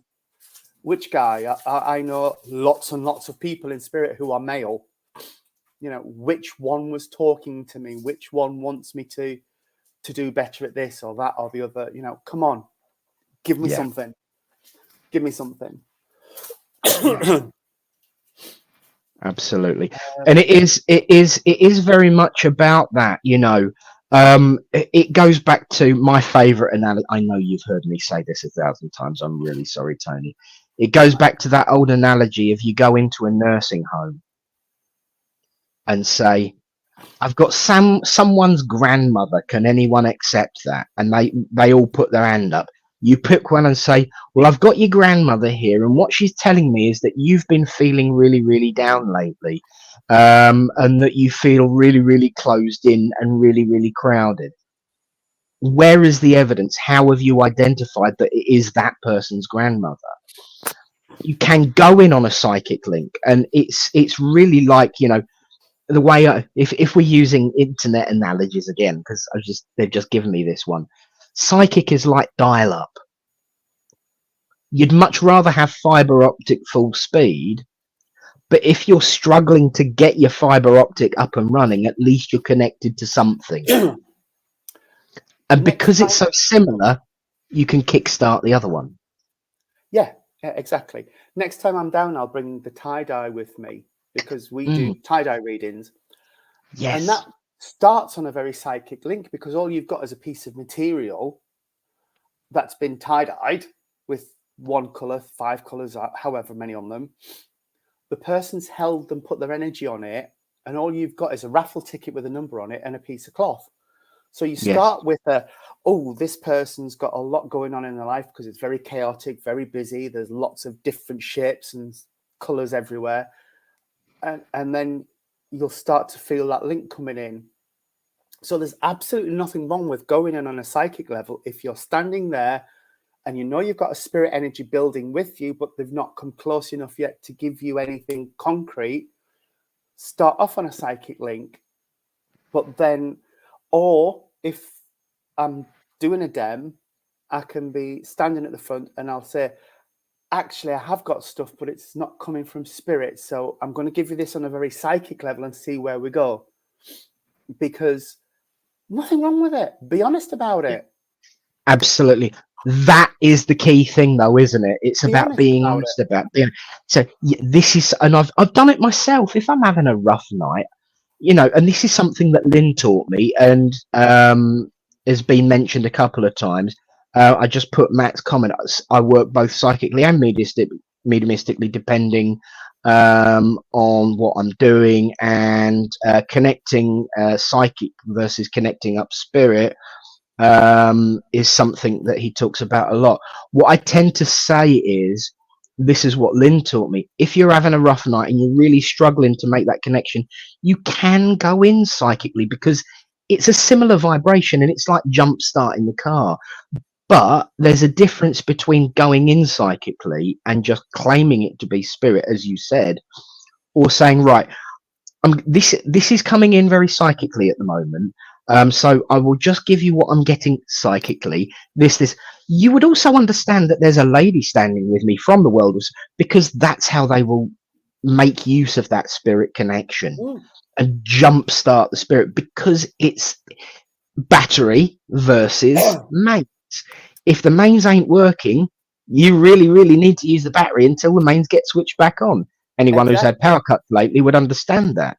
Which guy? I know lots and lots of people in spirit who are male. You know, which one was talking to me? Which one wants me to do better at this or that or the other? You know, come on, give me something. Give me something. Absolutely. And it is very much about that, it goes back to my favorite analogy. I know you've heard me say this 1,000 times. I'm really sorry, Tony. It goes back to that old analogy of you go into a nursing home and say, I've got someone's grandmother. Can anyone accept that? And they all put their hand up. You pick one and say, well, I've got your grandmother here, and what she's telling me is that you've been feeling really, really down lately, and that you feel really, really closed in and really, really crowded. Where is the evidence? How have you identified that it is that person's grandmother? You can go in on a psychic link, and it's really like, the way if we're using internet analogies again, because they've just given me this one. Psychic is like dial up. You'd much rather have fiber optic full speed, but if you're struggling to get your fiber optic up and running, at least you're connected to something. And because it's so similar, you can kickstart the other one. Yeah, exactly. Next time I'm down, I'll bring the tie-dye with me, because we do tie-dye readings. Yes. And that starts on a very psychic link, because all you've got is a piece of material that's been tie-dyed with one colour, 5 colours, however many on them. The person's held them, put their energy on it, and all you've got is a raffle ticket with a number on it and a piece of cloth. So you start with this person's got a lot going on in their life because it's very chaotic, very busy. There's lots of different shapes and colours everywhere. And then you'll start to feel that link coming in. So there's absolutely nothing wrong with going in on a psychic level if you're standing there and you've got a spirit energy building with you, but they've not come close enough yet to give you anything concrete. Start off on a psychic link. But then, or if I'm doing a dem, I can be standing at the front and I'll say, actually, I have got stuff, but it's not coming from spirit. So I'm going to give you this on a very psychic level and see where we go. Because nothing wrong with it. Be honest about it. Absolutely. That is the key thing, though, isn't it? It's about being honest about being. So this is, and I've done it myself. If I'm having a rough night, and this is something that Lynn taught me, and has been mentioned a couple of times. I just put Matt's comment. I work both psychically and mediumistically, depending on what I'm doing, and connecting psychic versus connecting up spirit is something that he talks about a lot. What I tend to say is, this is what Lynn taught me. If you're having a rough night and you're really struggling to make that connection, you can go in psychically, because it's a similar vibration and it's like jump starting the car. But there's a difference between going in psychically and just claiming it to be spirit, as you said, or saying, right, this is coming in very psychically at the moment. So I will just give you what I'm getting psychically. This. You would also understand that there's a lady standing with me from the world, because that's how they will make use of that spirit connection and jumpstart the spirit, because it's battery versus mains. If the mains ain't working, you really, really need to use the battery until the mains get switched back on. Anyone who's had power cuts lately would understand that.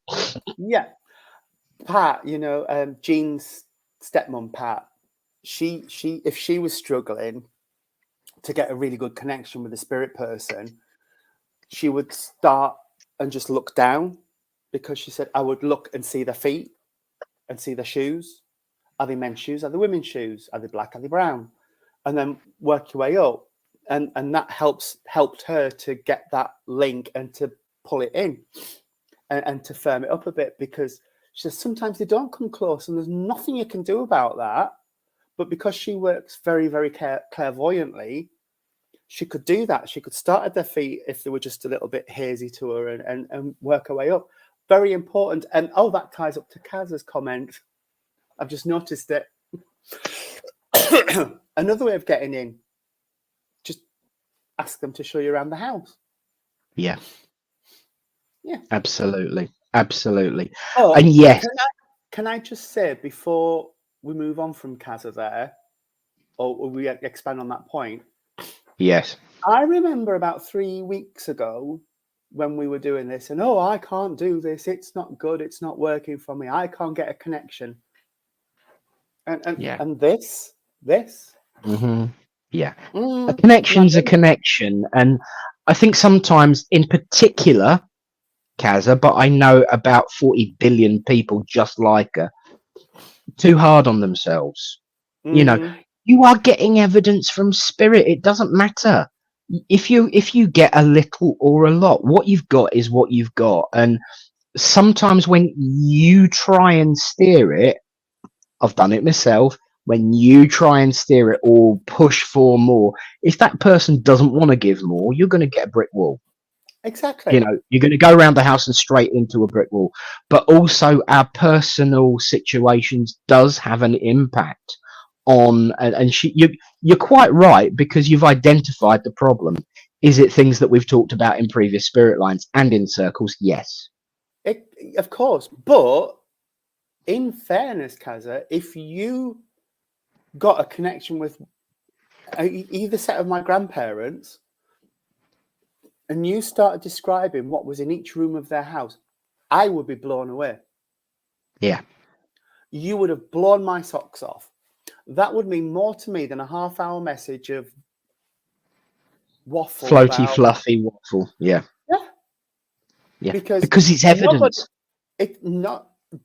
Yeah. Pat, Jean's stepmom, Pat, she if she was struggling to get a really good connection with a spirit person, she would start and just look down, because she said, I would look and see their feet and see their shoes. Are they men's shoes? Are they women's shoes? Are they black? Are they brown? And then work your way up. And that helped her to get that link and to pull it in and to firm it up a bit, because she says sometimes they don't come close and there's nothing you can do about that. But because she works very, very clairvoyantly, she could do that. She could start at their feet if they were just a little bit hazy to her and work her way up. Very important. And that ties up to Kaz's comment. I've just noticed it. Another way of getting in, just ask them to show you around the house. Yeah. Yeah. Absolutely. Absolutely. Oh, and yes. Can I just say, before we move on from Kaza there, or we expand on that point? Yes. I remember about 3 weeks ago, when we were doing this, and oh, I can't do this. It's not good. It's not working for me. I can't get a connection. And this. Mm-hmm. Yeah. A connection's a connection. And I think sometimes in particular, Kaza, but I know about 40 billion people just like her, too hard on themselves. You know, you are getting evidence from spirit. It doesn't matter. If you get a little or a lot, what you've got is what you've got. And sometimes when you try and steer it, I've done it myself, when you try and steer it or push for more, if that person doesn't want to give more, you're going to get a brick wall. Exactly. You know, you're going to go around the house and straight into a brick wall. But also our personal situations does have an impact on, and you're quite right, because you've identified the problem. Is it things that we've talked about in previous spirit lines and in circles? Yes. Of course. But in fairness, Kaza, if you got a connection with either set of my grandparents and you started describing what was in each room of their house, I would be blown away. Yeah. You would have blown my socks off. That would mean more to me than a half-hour message of waffle. Floaty, fluffy waffle. Yeah. Yeah. Because it's evidence.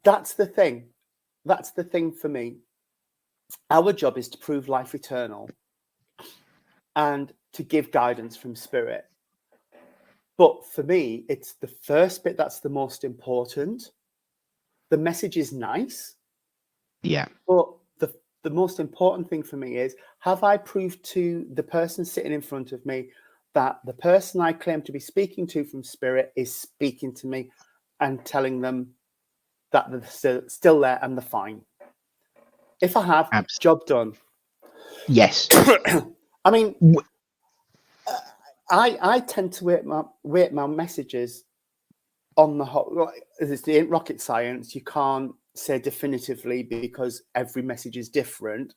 That's the thing. That's the thing for me. Our job is to prove life eternal and to give guidance from spirit. But for me, it's the first bit that's the most important. The message is nice. Yeah. But the most important thing for me is, have I proved to the person sitting in front of me that the person I claim to be speaking to from spirit is speaking to me and telling them that they're still there and they're fine? If I have, job done. Yes. I mean, I tend to weight my messages on the whole. It's the rocket science. You can't say definitively because every message is different.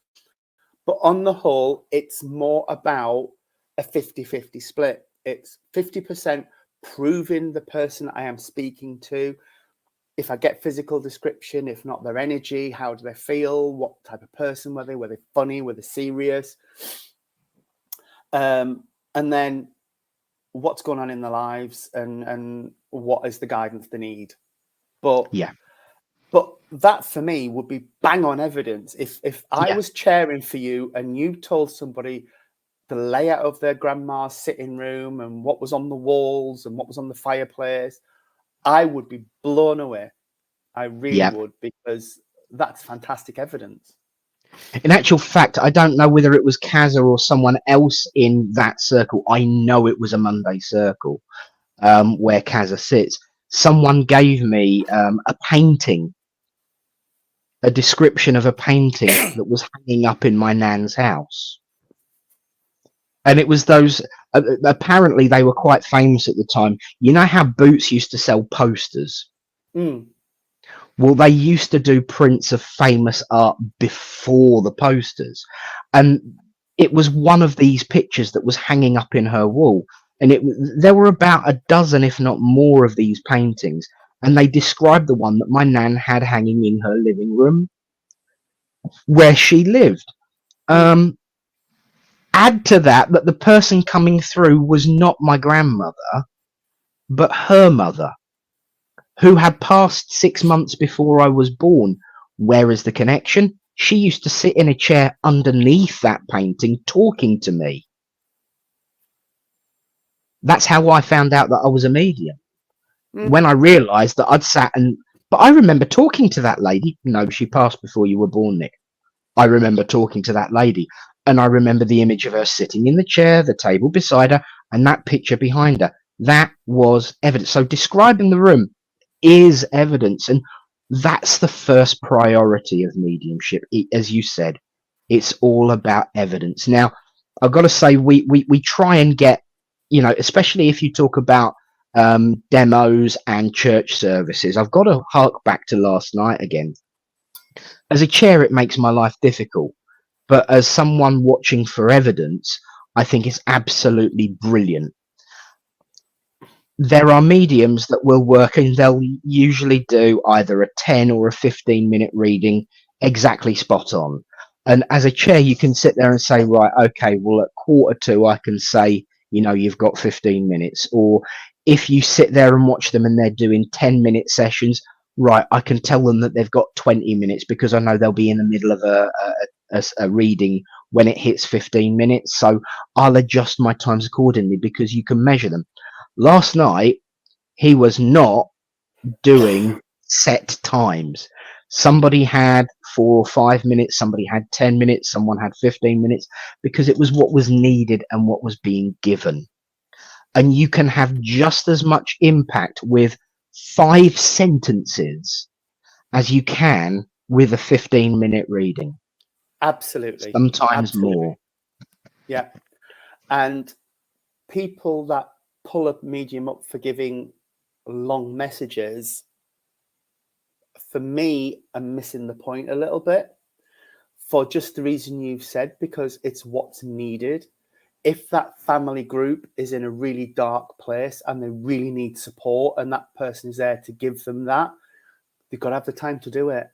But on the whole, it's more about a 50-50 split. It's 50% proving the person I am speaking to. If I get physical description, if not their energy, how do they feel? What type of person were they? Were they funny? Were they serious? And then what's going on in their lives and what is the guidance they need. But that for me would be bang on evidence. If I was chairing for you and you told somebody the layout of their grandma's sitting room and what was on the walls and what was on the fireplace, I would be blown away. I really would, because that's fantastic evidence. In actual fact, I don't know whether it was Kaza or someone else in that circle. I know it was a Monday circle where Kaza sits. Someone gave me a painting, a description of a painting that was hanging up in my nan's house. And it was those, apparently they were quite famous at the time. You know how Boots used to sell posters? Well, they used to do prints of famous art before the posters. And it was one of these pictures that was hanging up in her wall. And there were about a dozen, if not more, of these paintings. And they described the one that my nan had hanging in her living room where she lived. Add to that the person coming through was not my grandmother, but her mother, who had passed 6 months before I was born. Where is the connection? She used to sit in a chair underneath that painting talking to me. That's how I found out that I was a medium. When I realised that I'd sat but I remember talking to that lady. No, she passed before you were born, Nick. I remember talking to that lady, and I remember the image of her sitting in the chair, the table beside her, and that picture behind her. That was evidence. So describing the room is evidence, and that's the first priority of mediumship. As you said, it's all about evidence. Now, I've got to say, we try and get, especially if you talk about demos and church services, I've got to hark back to last night again. As a chair, it makes my life difficult, but as someone watching for evidence, I think it's absolutely brilliant. there are mediums that will work, and they'll usually do either a 10 or a 15-minute reading exactly spot on. And as a chair, you can sit there and say, right, okay, well, at 1:45, I can say, you've got 15 minutes. Or if you sit there and watch them and they're doing 10-minute sessions, right, I can tell them that they've got 20 minutes because I know they'll be in the middle of a reading when it hits 15 minutes. So I'll adjust my times accordingly because you can measure them. Last night, he was not doing set times. Somebody had 4 or 5 minutes, somebody had 10 minutes, someone had 15 minutes, because it was what was needed and what was being given. And you can have just as much impact with 5 sentences as you can with a 15-minute reading. Absolutely. Sometimes Absolutely. more. Yeah. And people that pull a medium up for giving long messages, for me, are missing the point a little bit, for just the reason you've said, because it's what's needed. If that family group is in a really dark place and they really need support, and that person is there to give them that, they've got to have the time to do it.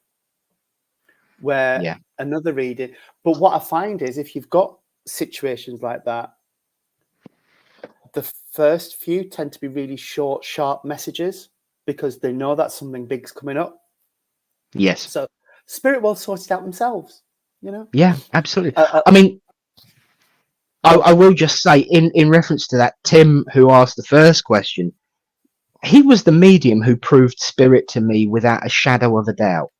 Where another reading, but what I find is, if you've got situations like that, the first few tend to be really short, sharp messages because they know that something big's coming up. Yes. So spirit will sort it out themselves, Yeah, absolutely. I mean, I will just say, in reference to that, Tim, who asked the first question, he was the medium who proved spirit to me without a shadow of a doubt.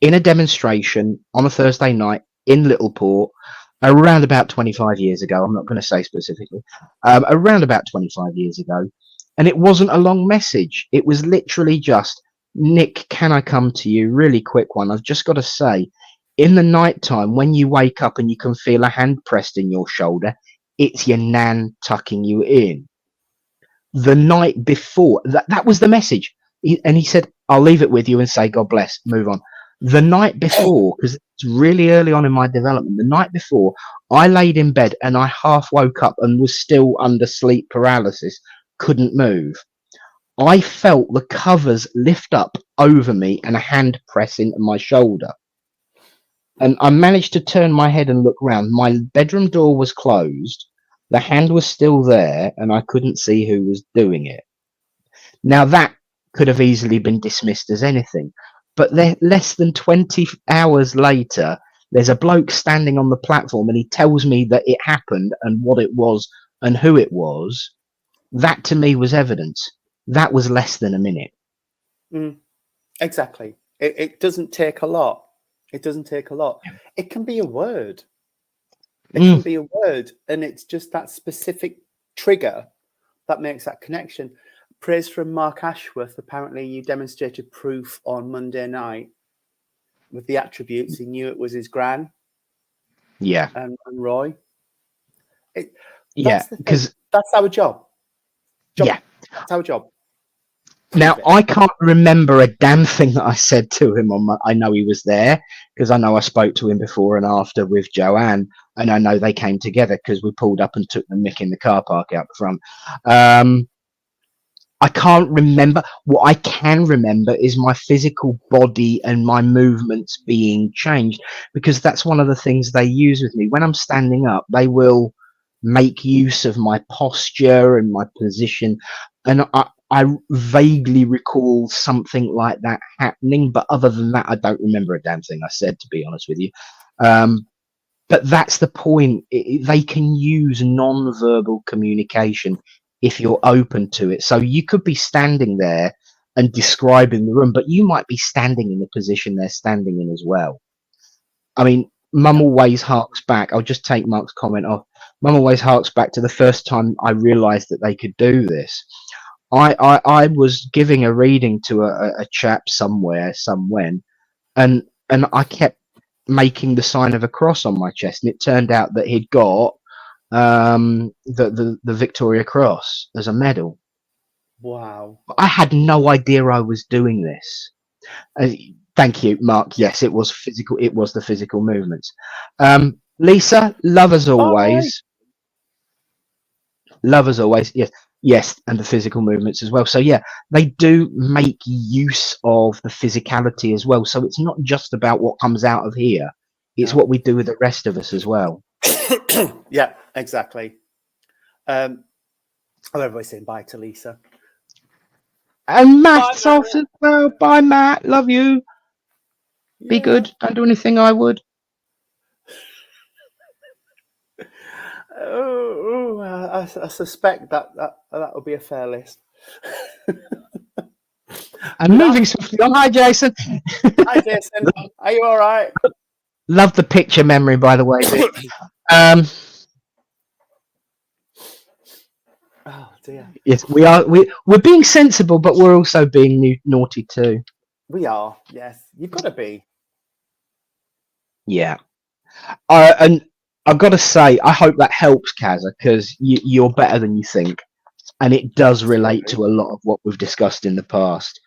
In a demonstration on a Thursday night in Littleport, around about 25 years ago, I'm not going to say specifically, around about 25 years ago, and it wasn't a long message. It was literally just, Nick, can I come to you? Really quick one. I've just got to say, in the night time, when you wake up and you can feel a hand pressed in your shoulder, it's your nan tucking you in. The night before, that was the message. And he said, I'll leave it with you and say, God bless, move on. The night before, because it's really early on in my development, the night before, I laid in bed and I half woke up and was still under sleep paralysis, couldn't move. I felt the covers lift up over me and a hand press into my shoulder. And I managed to turn my head and look round. My bedroom door was closed. The hand was still there, and I couldn't see who was doing it. Now, that could have easily been dismissed as anything. But less than 20 hours later, there's a bloke standing on the platform, and he tells me that it happened and what it was and who it was. That, to me, was evidence. That was less than a minute. Exactly. It doesn't take a lot. It doesn't take a lot. It can be a word. It can be a word, and it's just that specific trigger that makes that connection. Praise from Mark Ashworth. Apparently, you demonstrated proof on Monday night with the attributes. He knew it was his gran. Yeah. And Roy. Because that's our job. Yeah. That's our job. Now, I can't remember a damn thing that I said to him I know he was there because I know I spoke to him before and after with Joanne, and I know they came together because we pulled up and took the mick in the car park out the front. I can't remember. What I can remember is my physical body and my movements being changed, because that's one of the things they use with me. When I'm standing up, they will make use of my posture and my position, and I vaguely recall something like that happening, but other than that, I don't remember a damn thing I said, to be honest with you. But that's the point. They can use non-verbal communication if you're open to it. So you could be standing there and describing the room, but you might be standing in the position they're standing in as well. I mean, Mum always harks back. I'll just take Mark's comment off. Mum always harks back to the first time I realised that they could do this. I was giving a reading to a chap somewhere, and I kept making the sign of a cross on my chest, and it turned out that he'd got the Victoria Cross as a medal. Wow! I had no idea I was doing this. Thank you, Mark. Yes, it was physical. It was the physical movements. Lisa, love as always. Bye. Love as always. Yes. Yes, and the physical movements as well. So yeah, they do make use of the physicality as well. So it's not just about what comes out of here; it's No. what we do with the rest of us as well. Yeah, exactly. Everybody's saying bye to Lisa. And Matt's off as well. Bye, Matt. Love you. Be good. Don't do anything I would. I suspect that will be a fair list. And moving swiftly on. Hi, Jason. Hi, Jason. Are you all right? Love the picture memory, by the way. Oh dear. Yes, we are. We're being sensible, but we're also being naughty too. We are. Yes, you've got to be. Yeah. And I've got to say, I hope that helps, Kazza, because you're better than you think, and it does relate to a lot of what we've discussed in the past.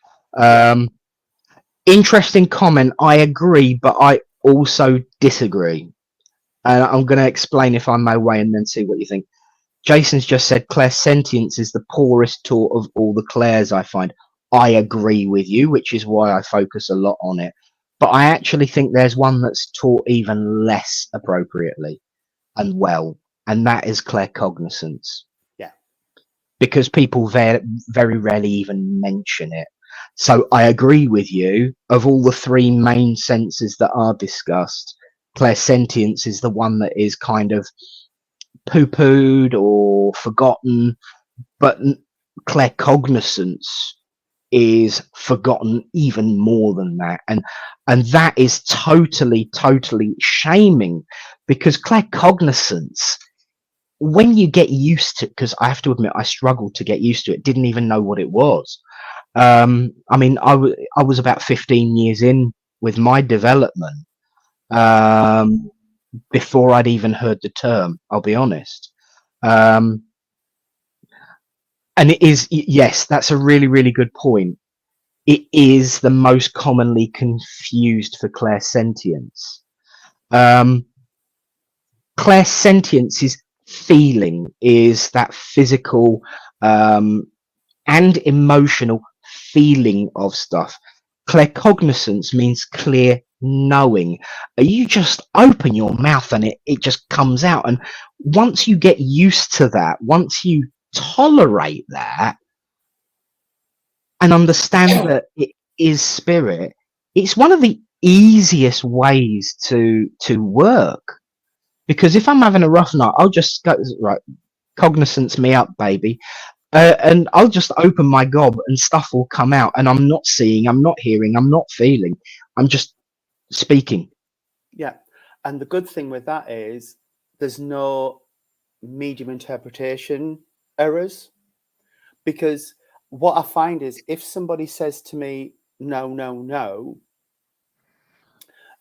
Interesting comment. I agree, but I also disagree, and I'm going to explain if I'm my way, and then see what you think. Jason's just said clairsentience is the poorest taught of all the clairs, I find. I agree with you, which is why I focus a lot on it. But I actually think there's one that's taught even less appropriately and well, and that is claircognizance. Yeah. Because people very rarely even mention it. So I agree with you. Of all the three main senses that are discussed, clairsentience is the one that is kind of poo-pooed or forgotten, but claircognizance is forgotten even more than that, and that is totally shaming, because claircognizance, when you get used to, because I have to admit I struggled to get used to it, didn't even know what it was. I mean, I was about 15 years in with my development before I'd even heard the term, I'll be honest. And it is, yes, that's a really good point. It is the most commonly confused for clairsentience. Clairsentience is feeling, is that physical and emotional feeling of stuff. Claircognizance means clear knowing. You just open your mouth and it just comes out. And once you get used to that, once you tolerate that and understand that it is spirit, it's one of the easiest ways to work. Because if I'm having a rough night, I'll just go, right, cognizance me up, baby. And I'll just open my gob and stuff will come out, and I'm not seeing, I'm not hearing, I'm not feeling, I'm just speaking. Yeah. And the good thing with that is there's no medium interpretation errors, because what I find is if somebody says to me, no,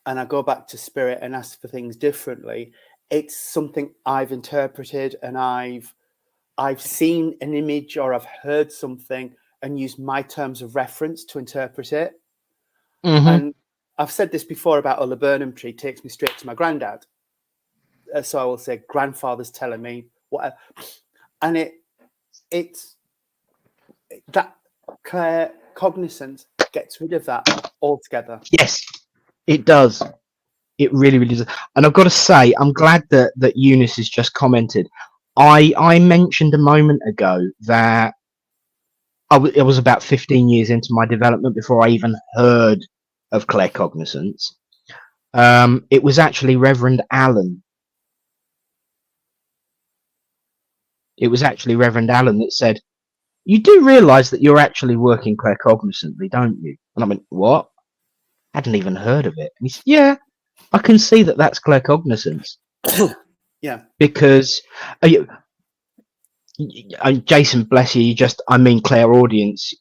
and I go back to spirit and ask for things differently, it's something I've interpreted and I've seen an image or I've heard something and used my terms of reference to interpret it. Mm-hmm. And I've said this before about a laburnum tree takes me straight to my granddad. So I will say, grandfather's telling me whatever. And it's that claircognizance gets rid of that altogether. Yes, it does. It really does. And I've got to say, I'm glad that Eunice has just commented. I mentioned a moment ago that it was about 15 years into my development before I even heard of claircognizance. It was actually Reverend Allen. It was actually Reverend Allen that said, "You do realise that you're actually working claircognizantly, don't you?" And I went, "What? I hadn't even heard of it." And he said, "Yeah, I can see that that's claircognizance." Yeah. Because Jason, bless you, I mean clairaudience,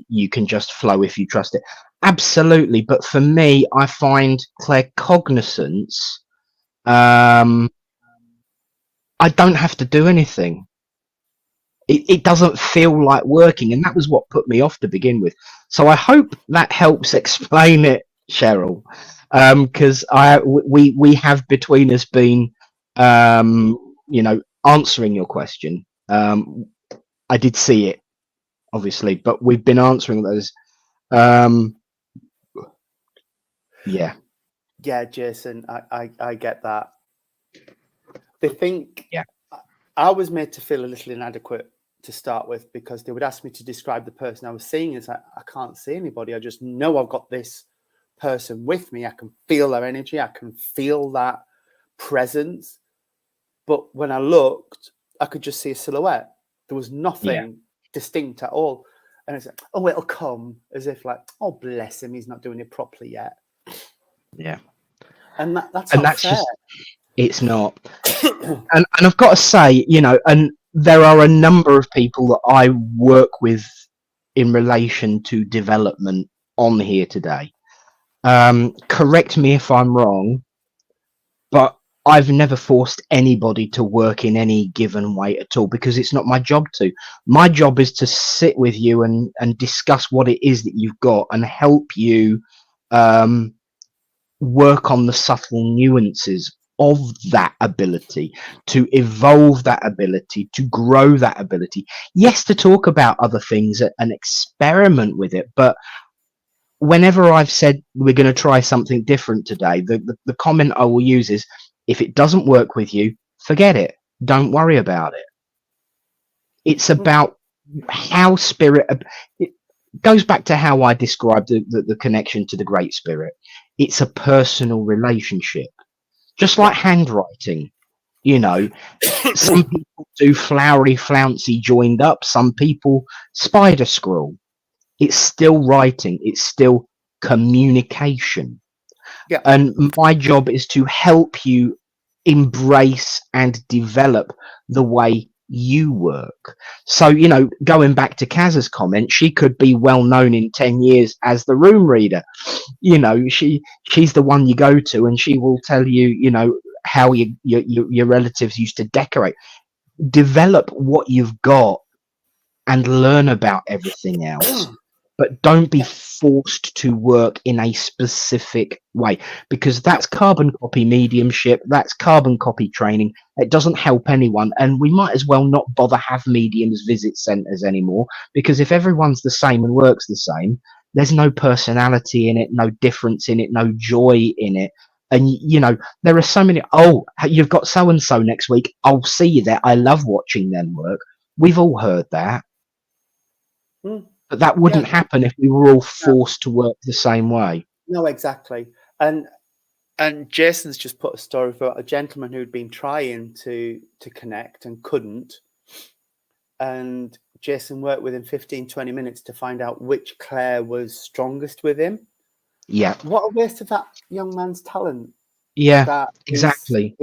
you can just flow if you trust it. Absolutely. But for me, I find claircognizance, I don't have to do anything. It doesn't feel like working, and that was what put me off to begin with. So I hope that helps explain it, Cheryl, because we have between us been, answering your question. I did see it, obviously, but we've been answering those. Yeah. Yeah, Jason, I get that. They think Yeah. I was made to feel a little inadequate to start with, because they would ask me to describe the person I was seeing as I can't see anybody. I just know I've got this person with me. I can feel their energy. I can feel that presence. But when I looked, I could just see a silhouette. There was nothing distinct at all. And it's like, oh, it'll come, as if like, oh, bless him, he's not doing it properly yet. Yeah. And that's not fair. Just, it's not. and I've got to say, and there are a number of people that I work with in relation to development on here today. Correct me if I'm wrong, but I've never forced anybody to work in any given way at all, because it's not my job to. My job is to sit with you and discuss what it is that you've got and help you work on the subtle nuances of that ability, to evolve that ability, to grow that ability. Yes, to talk about other things and experiment with it, but whenever I've said we're going to try something different today, the comment I will use is, if it doesn't work with you, forget it. Don't worry about it. It's about how spirit. It goes back to how I described the connection to the Great Spirit. It's a personal relationship, just like handwriting. Some people do flowery, flouncy, joined up. Some people spider scroll. It's still writing. It's still communication. Yeah. And my job is to help you embrace and develop the way you work. So, going back to Kaz's comment, she could be well known in 10 years as the room reader. She's the one you go to, and she will tell you, how your relatives used to decorate. Develop what you've got and learn about everything else. But don't be forced to work in a specific way, because that's carbon copy mediumship. That's carbon copy training. It doesn't help anyone. And we might as well not bother have mediums visit centers anymore, because if everyone's the same and works the same, there's no personality in it, no difference in it, no joy in it. And, there are so many, oh, you've got so-and-so next week. I'll see you there. I love watching them work. We've all heard that. But that wouldn't happen if we were all forced to work the same way. No, exactly. And Jason's just put a story about a gentleman who'd been trying to connect and couldn't. And Jason worked with him 15, 20 minutes to find out which Claire was strongest with him. Yeah. What a waste of that young man's talent. Yeah, that exactly.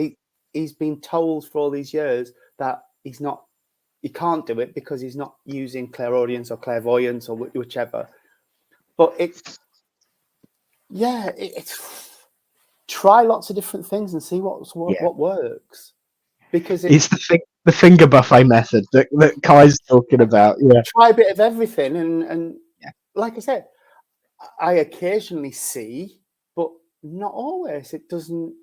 He's been told for all these years that he can't do it because he's not using clairaudience or clairvoyance or whichever. But it's try lots of different things and see what works. Because it's the finger buffet method that Kai's talking about. Yeah. Try a bit of everything, and like I said, I occasionally see, but not always. It doesn't.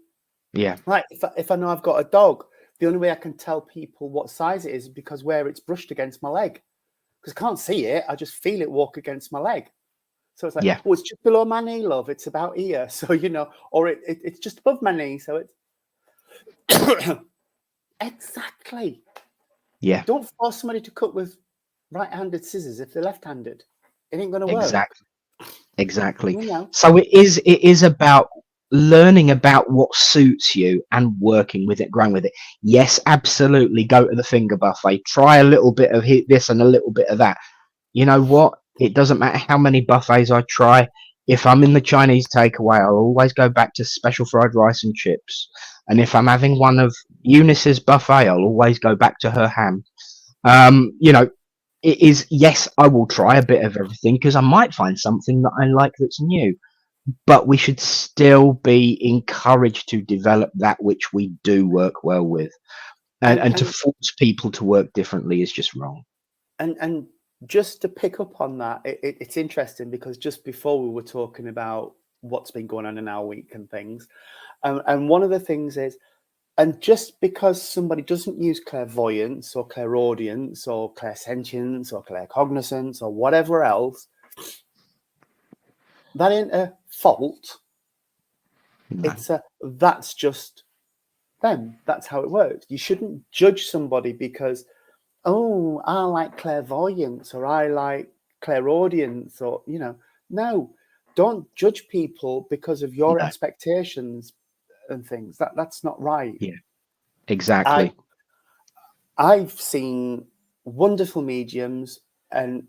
Yeah. Like if I know I've got a dog, the only way I can tell people what size it is because where it's brushed against my leg. Because I can't see it, I just feel it walk against my leg. So it's like, it's just below my knee, love. It's about here. So, or it's just above my knee. So it's exactly. Yeah. Don't force somebody to cut with right-handed scissors if they're left-handed. It ain't going to work. Exactly. So it is about learning about what suits you and working with it, growing with it. Yes, absolutely. Go to the finger buffet. Try a little bit of this and a little bit of that. You know what? It doesn't matter how many buffets I try. If I'm in the Chinese takeaway, I'll always go back to special fried rice and chips. And if I'm having one of Eunice's buffet, I'll always go back to her ham. It is, yes, I will try a bit of everything because I might find something that I like that's new. But we should still be encouraged to develop that which we do work well with. And to force people to work differently is just wrong. And just to pick up on that, it's interesting because just before we were talking about what's been going on in our week and things. And one of the things is And just because somebody doesn't use clairvoyance or clairaudience or clairsentience or claircognizance or whatever else, that ain't a fault. No. That's just them. That's how it works. You shouldn't judge somebody because, oh, I like clairvoyance or I like clairaudience or, no, don't judge people because of your expectations and things. That's not right. Yeah, exactly. I've seen wonderful mediums, and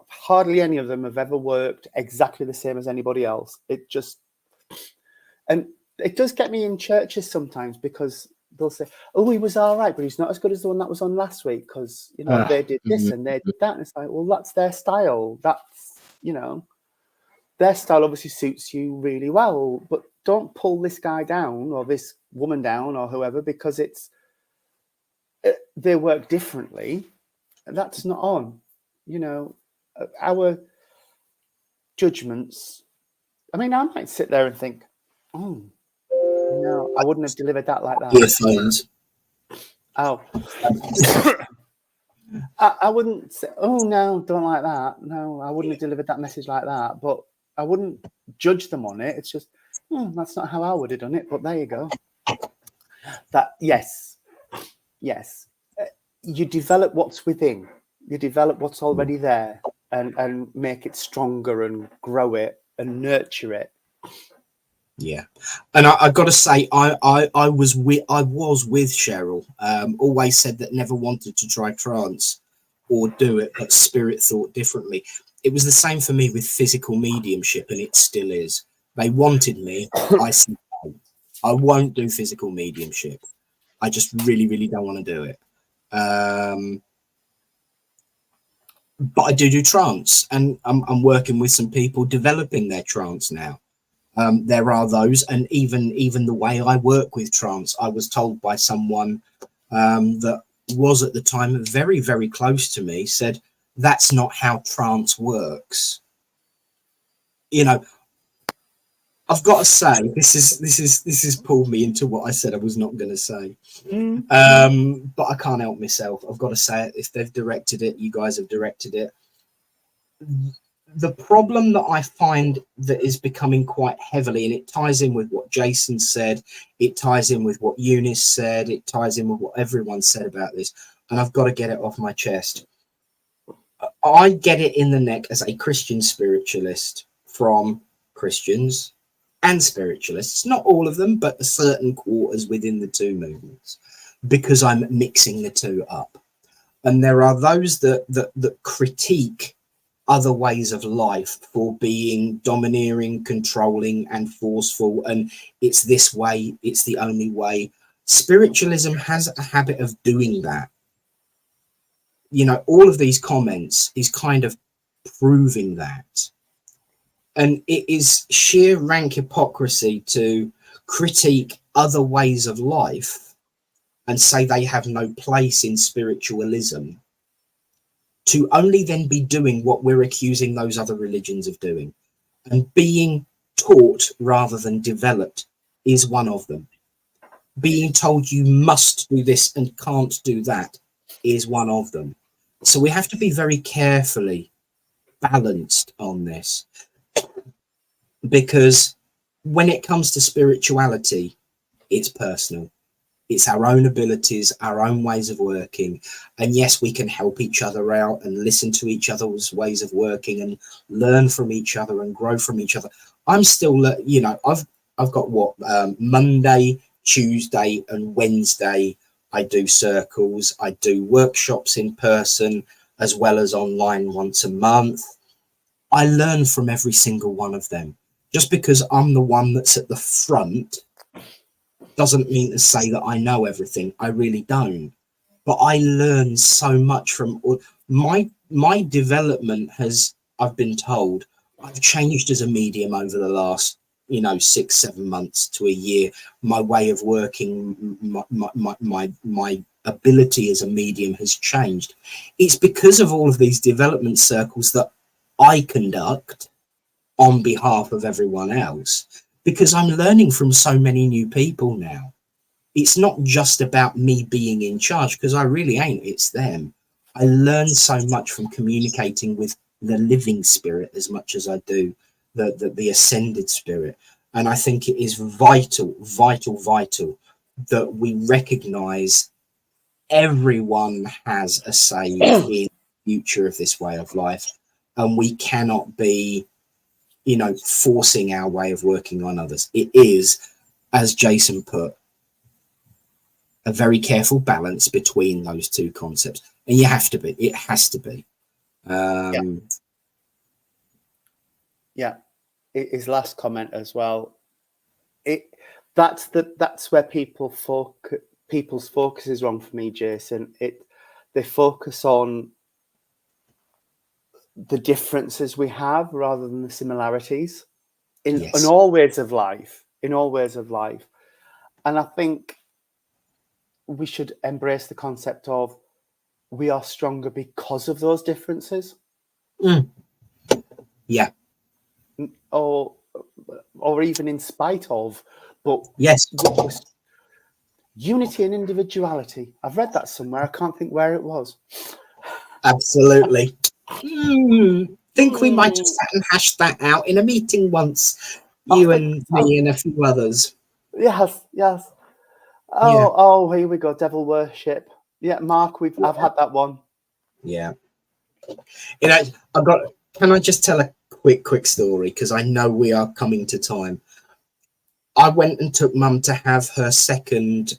hardly any of them have ever worked exactly the same as anybody else. And it does get me in churches sometimes because they'll say, "Oh, he was all right, but he's not as good as the one that was on last week because they did this and they did that." And it's like, well, that's their style. That's their style obviously suits you really well, but don't pull this guy down or this woman down or whoever because they work differently. That's not on. Our judgments. I mean, I might sit there and think, oh, no, I wouldn't have delivered that like that. Earphones. Oh, I wouldn't say, oh, no, don't like that. No, I wouldn't have delivered that message like that. But I wouldn't judge them on it. It's just, that's not how I would have done it. But there you go. Yes. You develop what's within. You develop what's already there and make it stronger and grow it and nurture it. Yeah, and I got to say, I was with Cheryl. Always said that never wanted to try trance or do it, but spirit thought differently. It was the same for me with physical mediumship, and it still is. They wanted me. I said no, I won't do physical mediumship. I just really, really don't want to do it. But I do trance, and I'm working with some people developing their trance now. There are those, and even the way I work with trance, I was told by someone that was at the time very, very close to me, said that's not how trance works. I've got to say, this is pulled me into what I said I was not going to say. But I can't help myself. I've got to say it. If they've directed it, you guys have directed it. The problem that I find that is becoming quite heavily, and it ties in with what Jason said, it ties in with what Eunice said, it ties in with what everyone said about this, and I've got to get it off my chest. I get it in the neck as a Christian spiritualist from Christians and spiritualists, not all of them, but certain quarters within the two movements, because I'm mixing the two up. And there are those that critique other ways of life for being domineering, controlling, and forceful, and it's this way, it's the only way. Spiritualism has a habit of doing that. All of these comments is kind of proving that. And it is sheer rank hypocrisy to critique other ways of life and say they have no place in spiritualism, to only then be doing what we're accusing those other religions of doing. And being taught rather than developed is one of them. Being told you must do this and can't do that is one of them. So we have to be very carefully balanced on this, because when it comes to spirituality, it's personal. It's our own abilities, our own ways of working. And yes, we can help each other out and listen to each other's ways of working and learn from each other and grow from each other. I'm still, I've got Monday, Tuesday and Wednesday, I do circles. I do workshops in person as well as online once a month. I learn from every single one of them. Just because I'm the one that's at the front doesn't mean to say that I know everything. I really don't. But I learn so much from my development has, I've been told, I've changed as a medium over the last 6-7 months to a year. My way of working, my ability as a medium has changed. It's because of all of these development circles that I conduct on behalf of everyone else, because I'm learning from so many new people now. it's not just about me being in charge, because I really ain't. It's them. I learn so much from communicating with the living spirit as much as I do the ascended spirit. And I think it is vital that we recognize everyone has a say in the future of this way of life, and we cannot be, you know, forcing our way of working on others. It is, as Jason put, a very careful balance between those two concepts, and it has to be. His last comment as well, that's where people's focus is wrong for me, Jason. They focus on the differences we have rather than the similarities in all ways of life. And I think we should embrace the concept of we are stronger because of those differences. Yeah. Or even in spite of, but yes, unity and individuality. I've read that somewhere. I can't think where it was. Absolutely. Think we might have sat and hashed that out in a meeting once, you and me and a few others. Yes. Oh, here we go. Devil worship. Yeah, Mark, I've had that one. Yeah. You know, can I just tell a quick story, because I know we are coming to time. I went and took Mum to have her second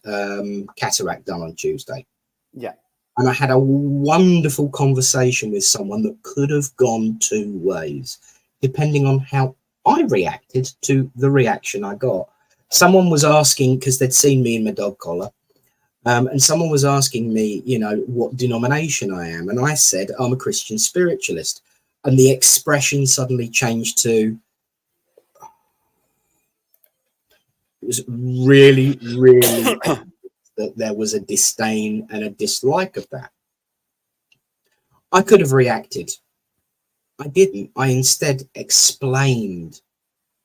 cataract done on Tuesday. Yeah. And I had a wonderful conversation with someone that could have gone two ways, depending on how I reacted to the reaction I got. Someone was asking, because they'd seen me in my dog collar, and someone was asking me, you know, what denomination I am. And I said, I'm a Christian spiritualist. And the expression suddenly changed to, it was really, really that there was a disdain and a dislike of that. I could have reacted. I didn't. I instead explained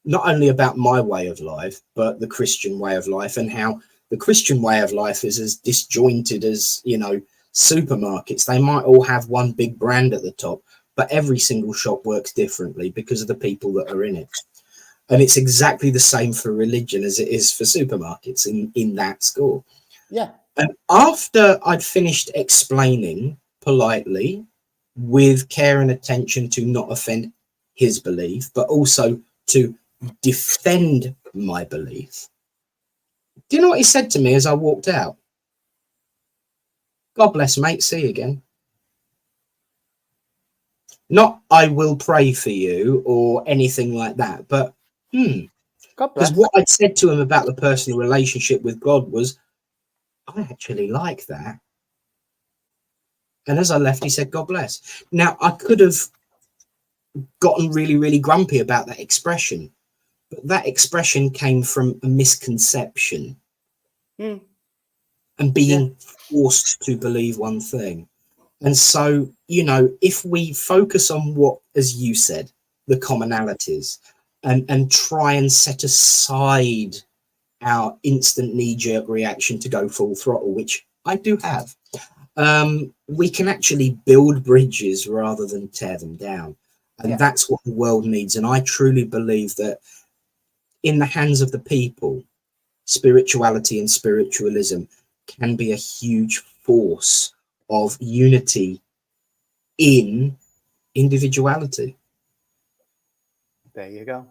not only about my way of life, but the Christian way of life, and how the Christian way of life is as disjointed as, you know, supermarkets. They might all have one big brand at the top, but every single shop works differently because of the people that are in it. And it's exactly the same for religion as it is for supermarkets in that score. Yeah. And after I'd finished explaining politely, with care and attention to not offend his belief, but also to defend my belief, do you know what he said to me as I walked out? God bless, mate. See you again. Not I will pray for you or anything like that, but God bless. Because what I'd said to him about the personal relationship with God was, I actually like that. And as I left, he said, God bless. Now, I could have gotten really, really grumpy about that expression, but that expression came from a misconception and being forced to believe one thing. And so, you know, if we focus on what, as you said, the commonalities, and try and set aside our instant knee-jerk reaction to go full throttle, which I do have, we can actually build bridges rather than tear them down. And that's what the world needs. And I truly believe that in the hands of the people, spirituality and spiritualism can be a huge force of unity in individuality. There you go.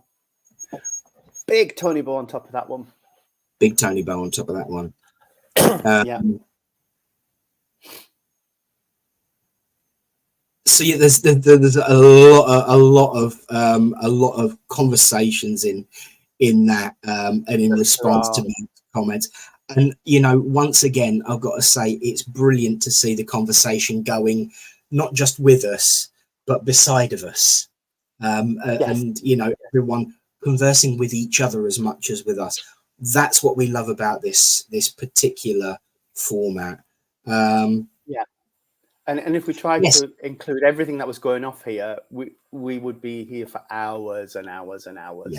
Big Tony Bow on top of that one. Big Tony Bow on top of that one. So yeah, there's a lot of conversations in that and in response to my comments. And you know, once again, I've got to say it's brilliant to see the conversation going, not just with us, but beside of us, and you know, everyone conversing with each other as much as with us. That's what we love about this particular format. And if we tried to include everything that was going off here, we would be here for hours and hours and hours.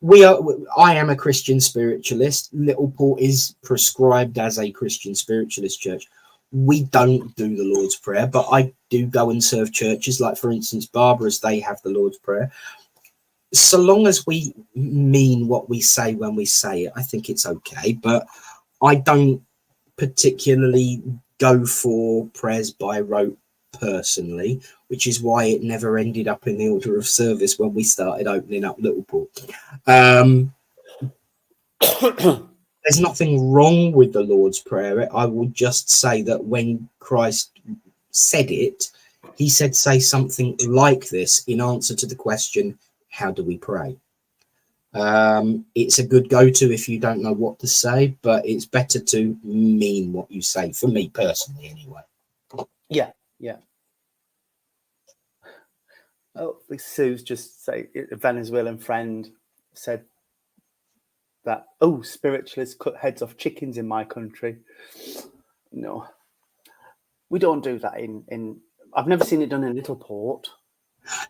I am a Christian spiritualist. Littleport is prescribed as a Christian spiritualist church. We don't do the Lord's Prayer, but I do go and serve churches. Like, for instance, Barbara's, they have the Lord's Prayer. So long as we mean what we say when we say it, I think it's okay. But I don't particularly go for prayers by rote personally, which is why it never ended up in the order of service when we started opening up Littleport. There's nothing wrong with the Lord's Prayer. I will just say that when Christ said it, he said, say something like this in answer to the question, how do we pray? It's a good go-to if you don't know what to say, but it's better to mean what you say, for me personally anyway. Yeah. Oh, Sue's just say a Venezuelan friend said that, oh, spiritualists cut heads off chickens in my country. No, we don't do that in I've never seen it done in Littleport.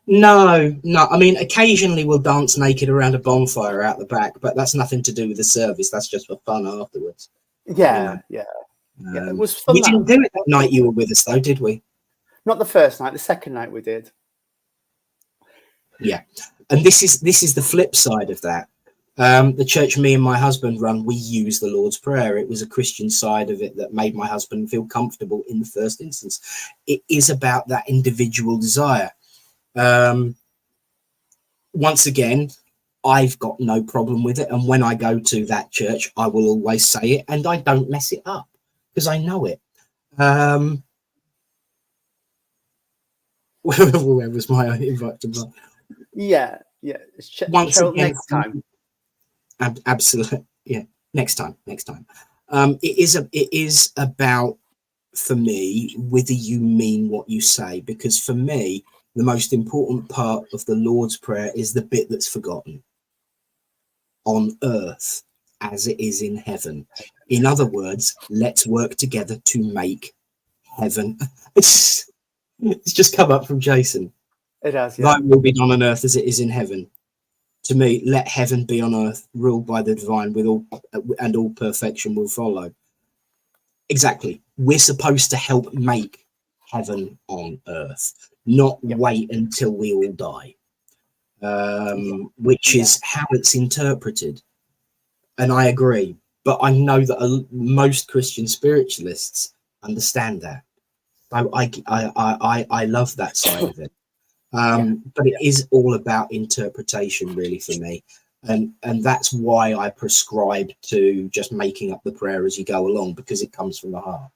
No. I mean, occasionally we'll dance naked around a bonfire out the back, but that's nothing to do with the service. That's just for fun afterwards. Yeah. It was fun. We didn't do it that night you were with us, though, did we? Not the first night. The second night we did. Yeah, and this is the flip side of that. The church me and my husband run, we use the Lord's Prayer. It was a Christian side of it that made my husband feel comfortable in the first instance. It is about that individual desire. Once again, I've got no problem with it, and when I go to that church, I will always say it, and I don't mess it up because I know it. Where was my invite to? Yeah. Once Cheryl, again, next time. Absolutely, yeah. Next time. It is about, for me, whether you mean what you say, because for me, the most important part of the Lord's Prayer is the bit that's forgotten. On earth as it is in heaven. In other words, let's work together to make heaven. It's just come up from Jason. It has, yeah. Thy will be done on earth as it is in heaven. To me, let heaven be on earth, ruled by the divine, with all perfection will follow. Exactly. We're supposed to help make heaven on earth, not wait until we all die, which is how it's interpreted. And I agree. But I know that most Christian spiritualists understand that. I love that side of it. But it is all about interpretation, really, for me. And that's why I prescribe to just making up the prayer as you go along, because it comes from the heart.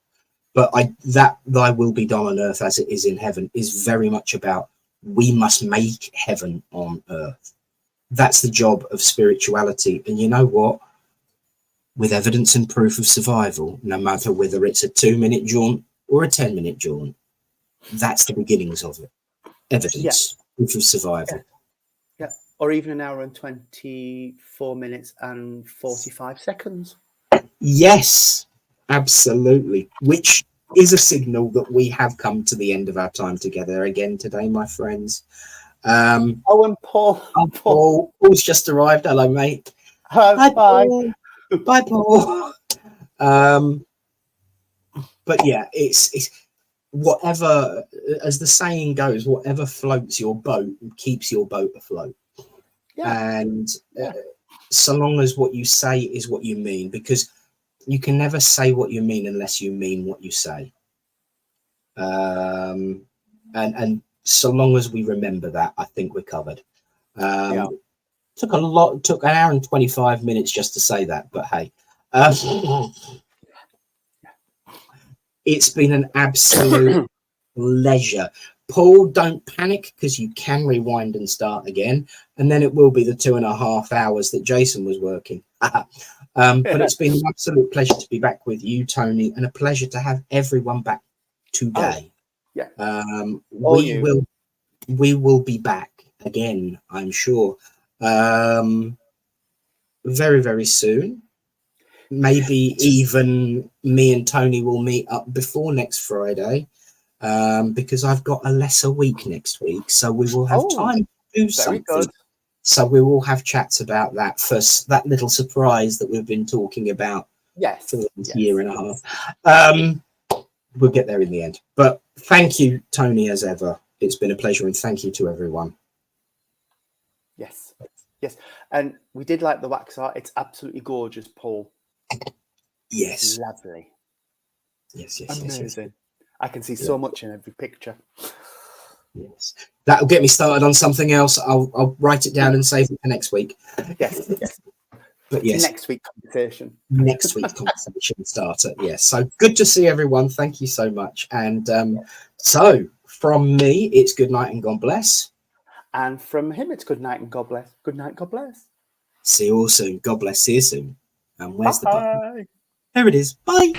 But that thy will be done on earth as it is in heaven is very much about, we must make heaven on earth. That's the job of spirituality. And you know what? With evidence and proof of survival, no matter whether it's a 2-minute jaunt or a 10-minute jaunt, that's the beginnings of it. Evidence, proof of survival. Yeah. Or even an hour and 24 minutes and 45 seconds. Yes, absolutely. Which is a signal that we have come to the end of our time together again today, my friends. And Paul. Paul's just arrived. Hello, mate. Hi, bye. Paul. Bye, Paul. But yeah, it's whatever, as the saying goes, whatever floats your boat keeps your boat afloat. And so long as what you say is what you mean, because you can never say what you mean unless you mean what you say. And so long as we remember that, I think we're covered. Took an hour and 25 minutes just to say that, but hey, it's been an absolute pleasure. Paul, don't panic, because you can rewind and start again, and then it will be the 2.5 hours that Jason was working. But it's been an absolute pleasure to be back with you, Tony, and a pleasure to have everyone back today. We will be back again, I'm sure, very, very soon. Maybe even me and Tony will meet up before next Friday, because I've got a lesser week next week, so we will have time to do something So we will have chats about that first, that little surprise that we've been talking about Yes. for the last year and a half. We'll get there in the end. But thank you, Tony, as ever. It's been a pleasure, and thank you to everyone. Yes. Yes. And we did like the wax art. It's absolutely gorgeous, Paul. Yes. Lovely. Yes. Amazing. I can see so much in every picture. Yes. That'll get me started on something else. I'll write it down and save it for next week. Yes. But yes. Next week's conversation. Next week's conversation starter. Yes. So good to see everyone. Thank you so much. And so from me, it's good night and God bless. And from him, it's good night and God bless. Good night, God bless. See you all soon. God bless. See you soon. And where's the button? Bye. There it is. Bye.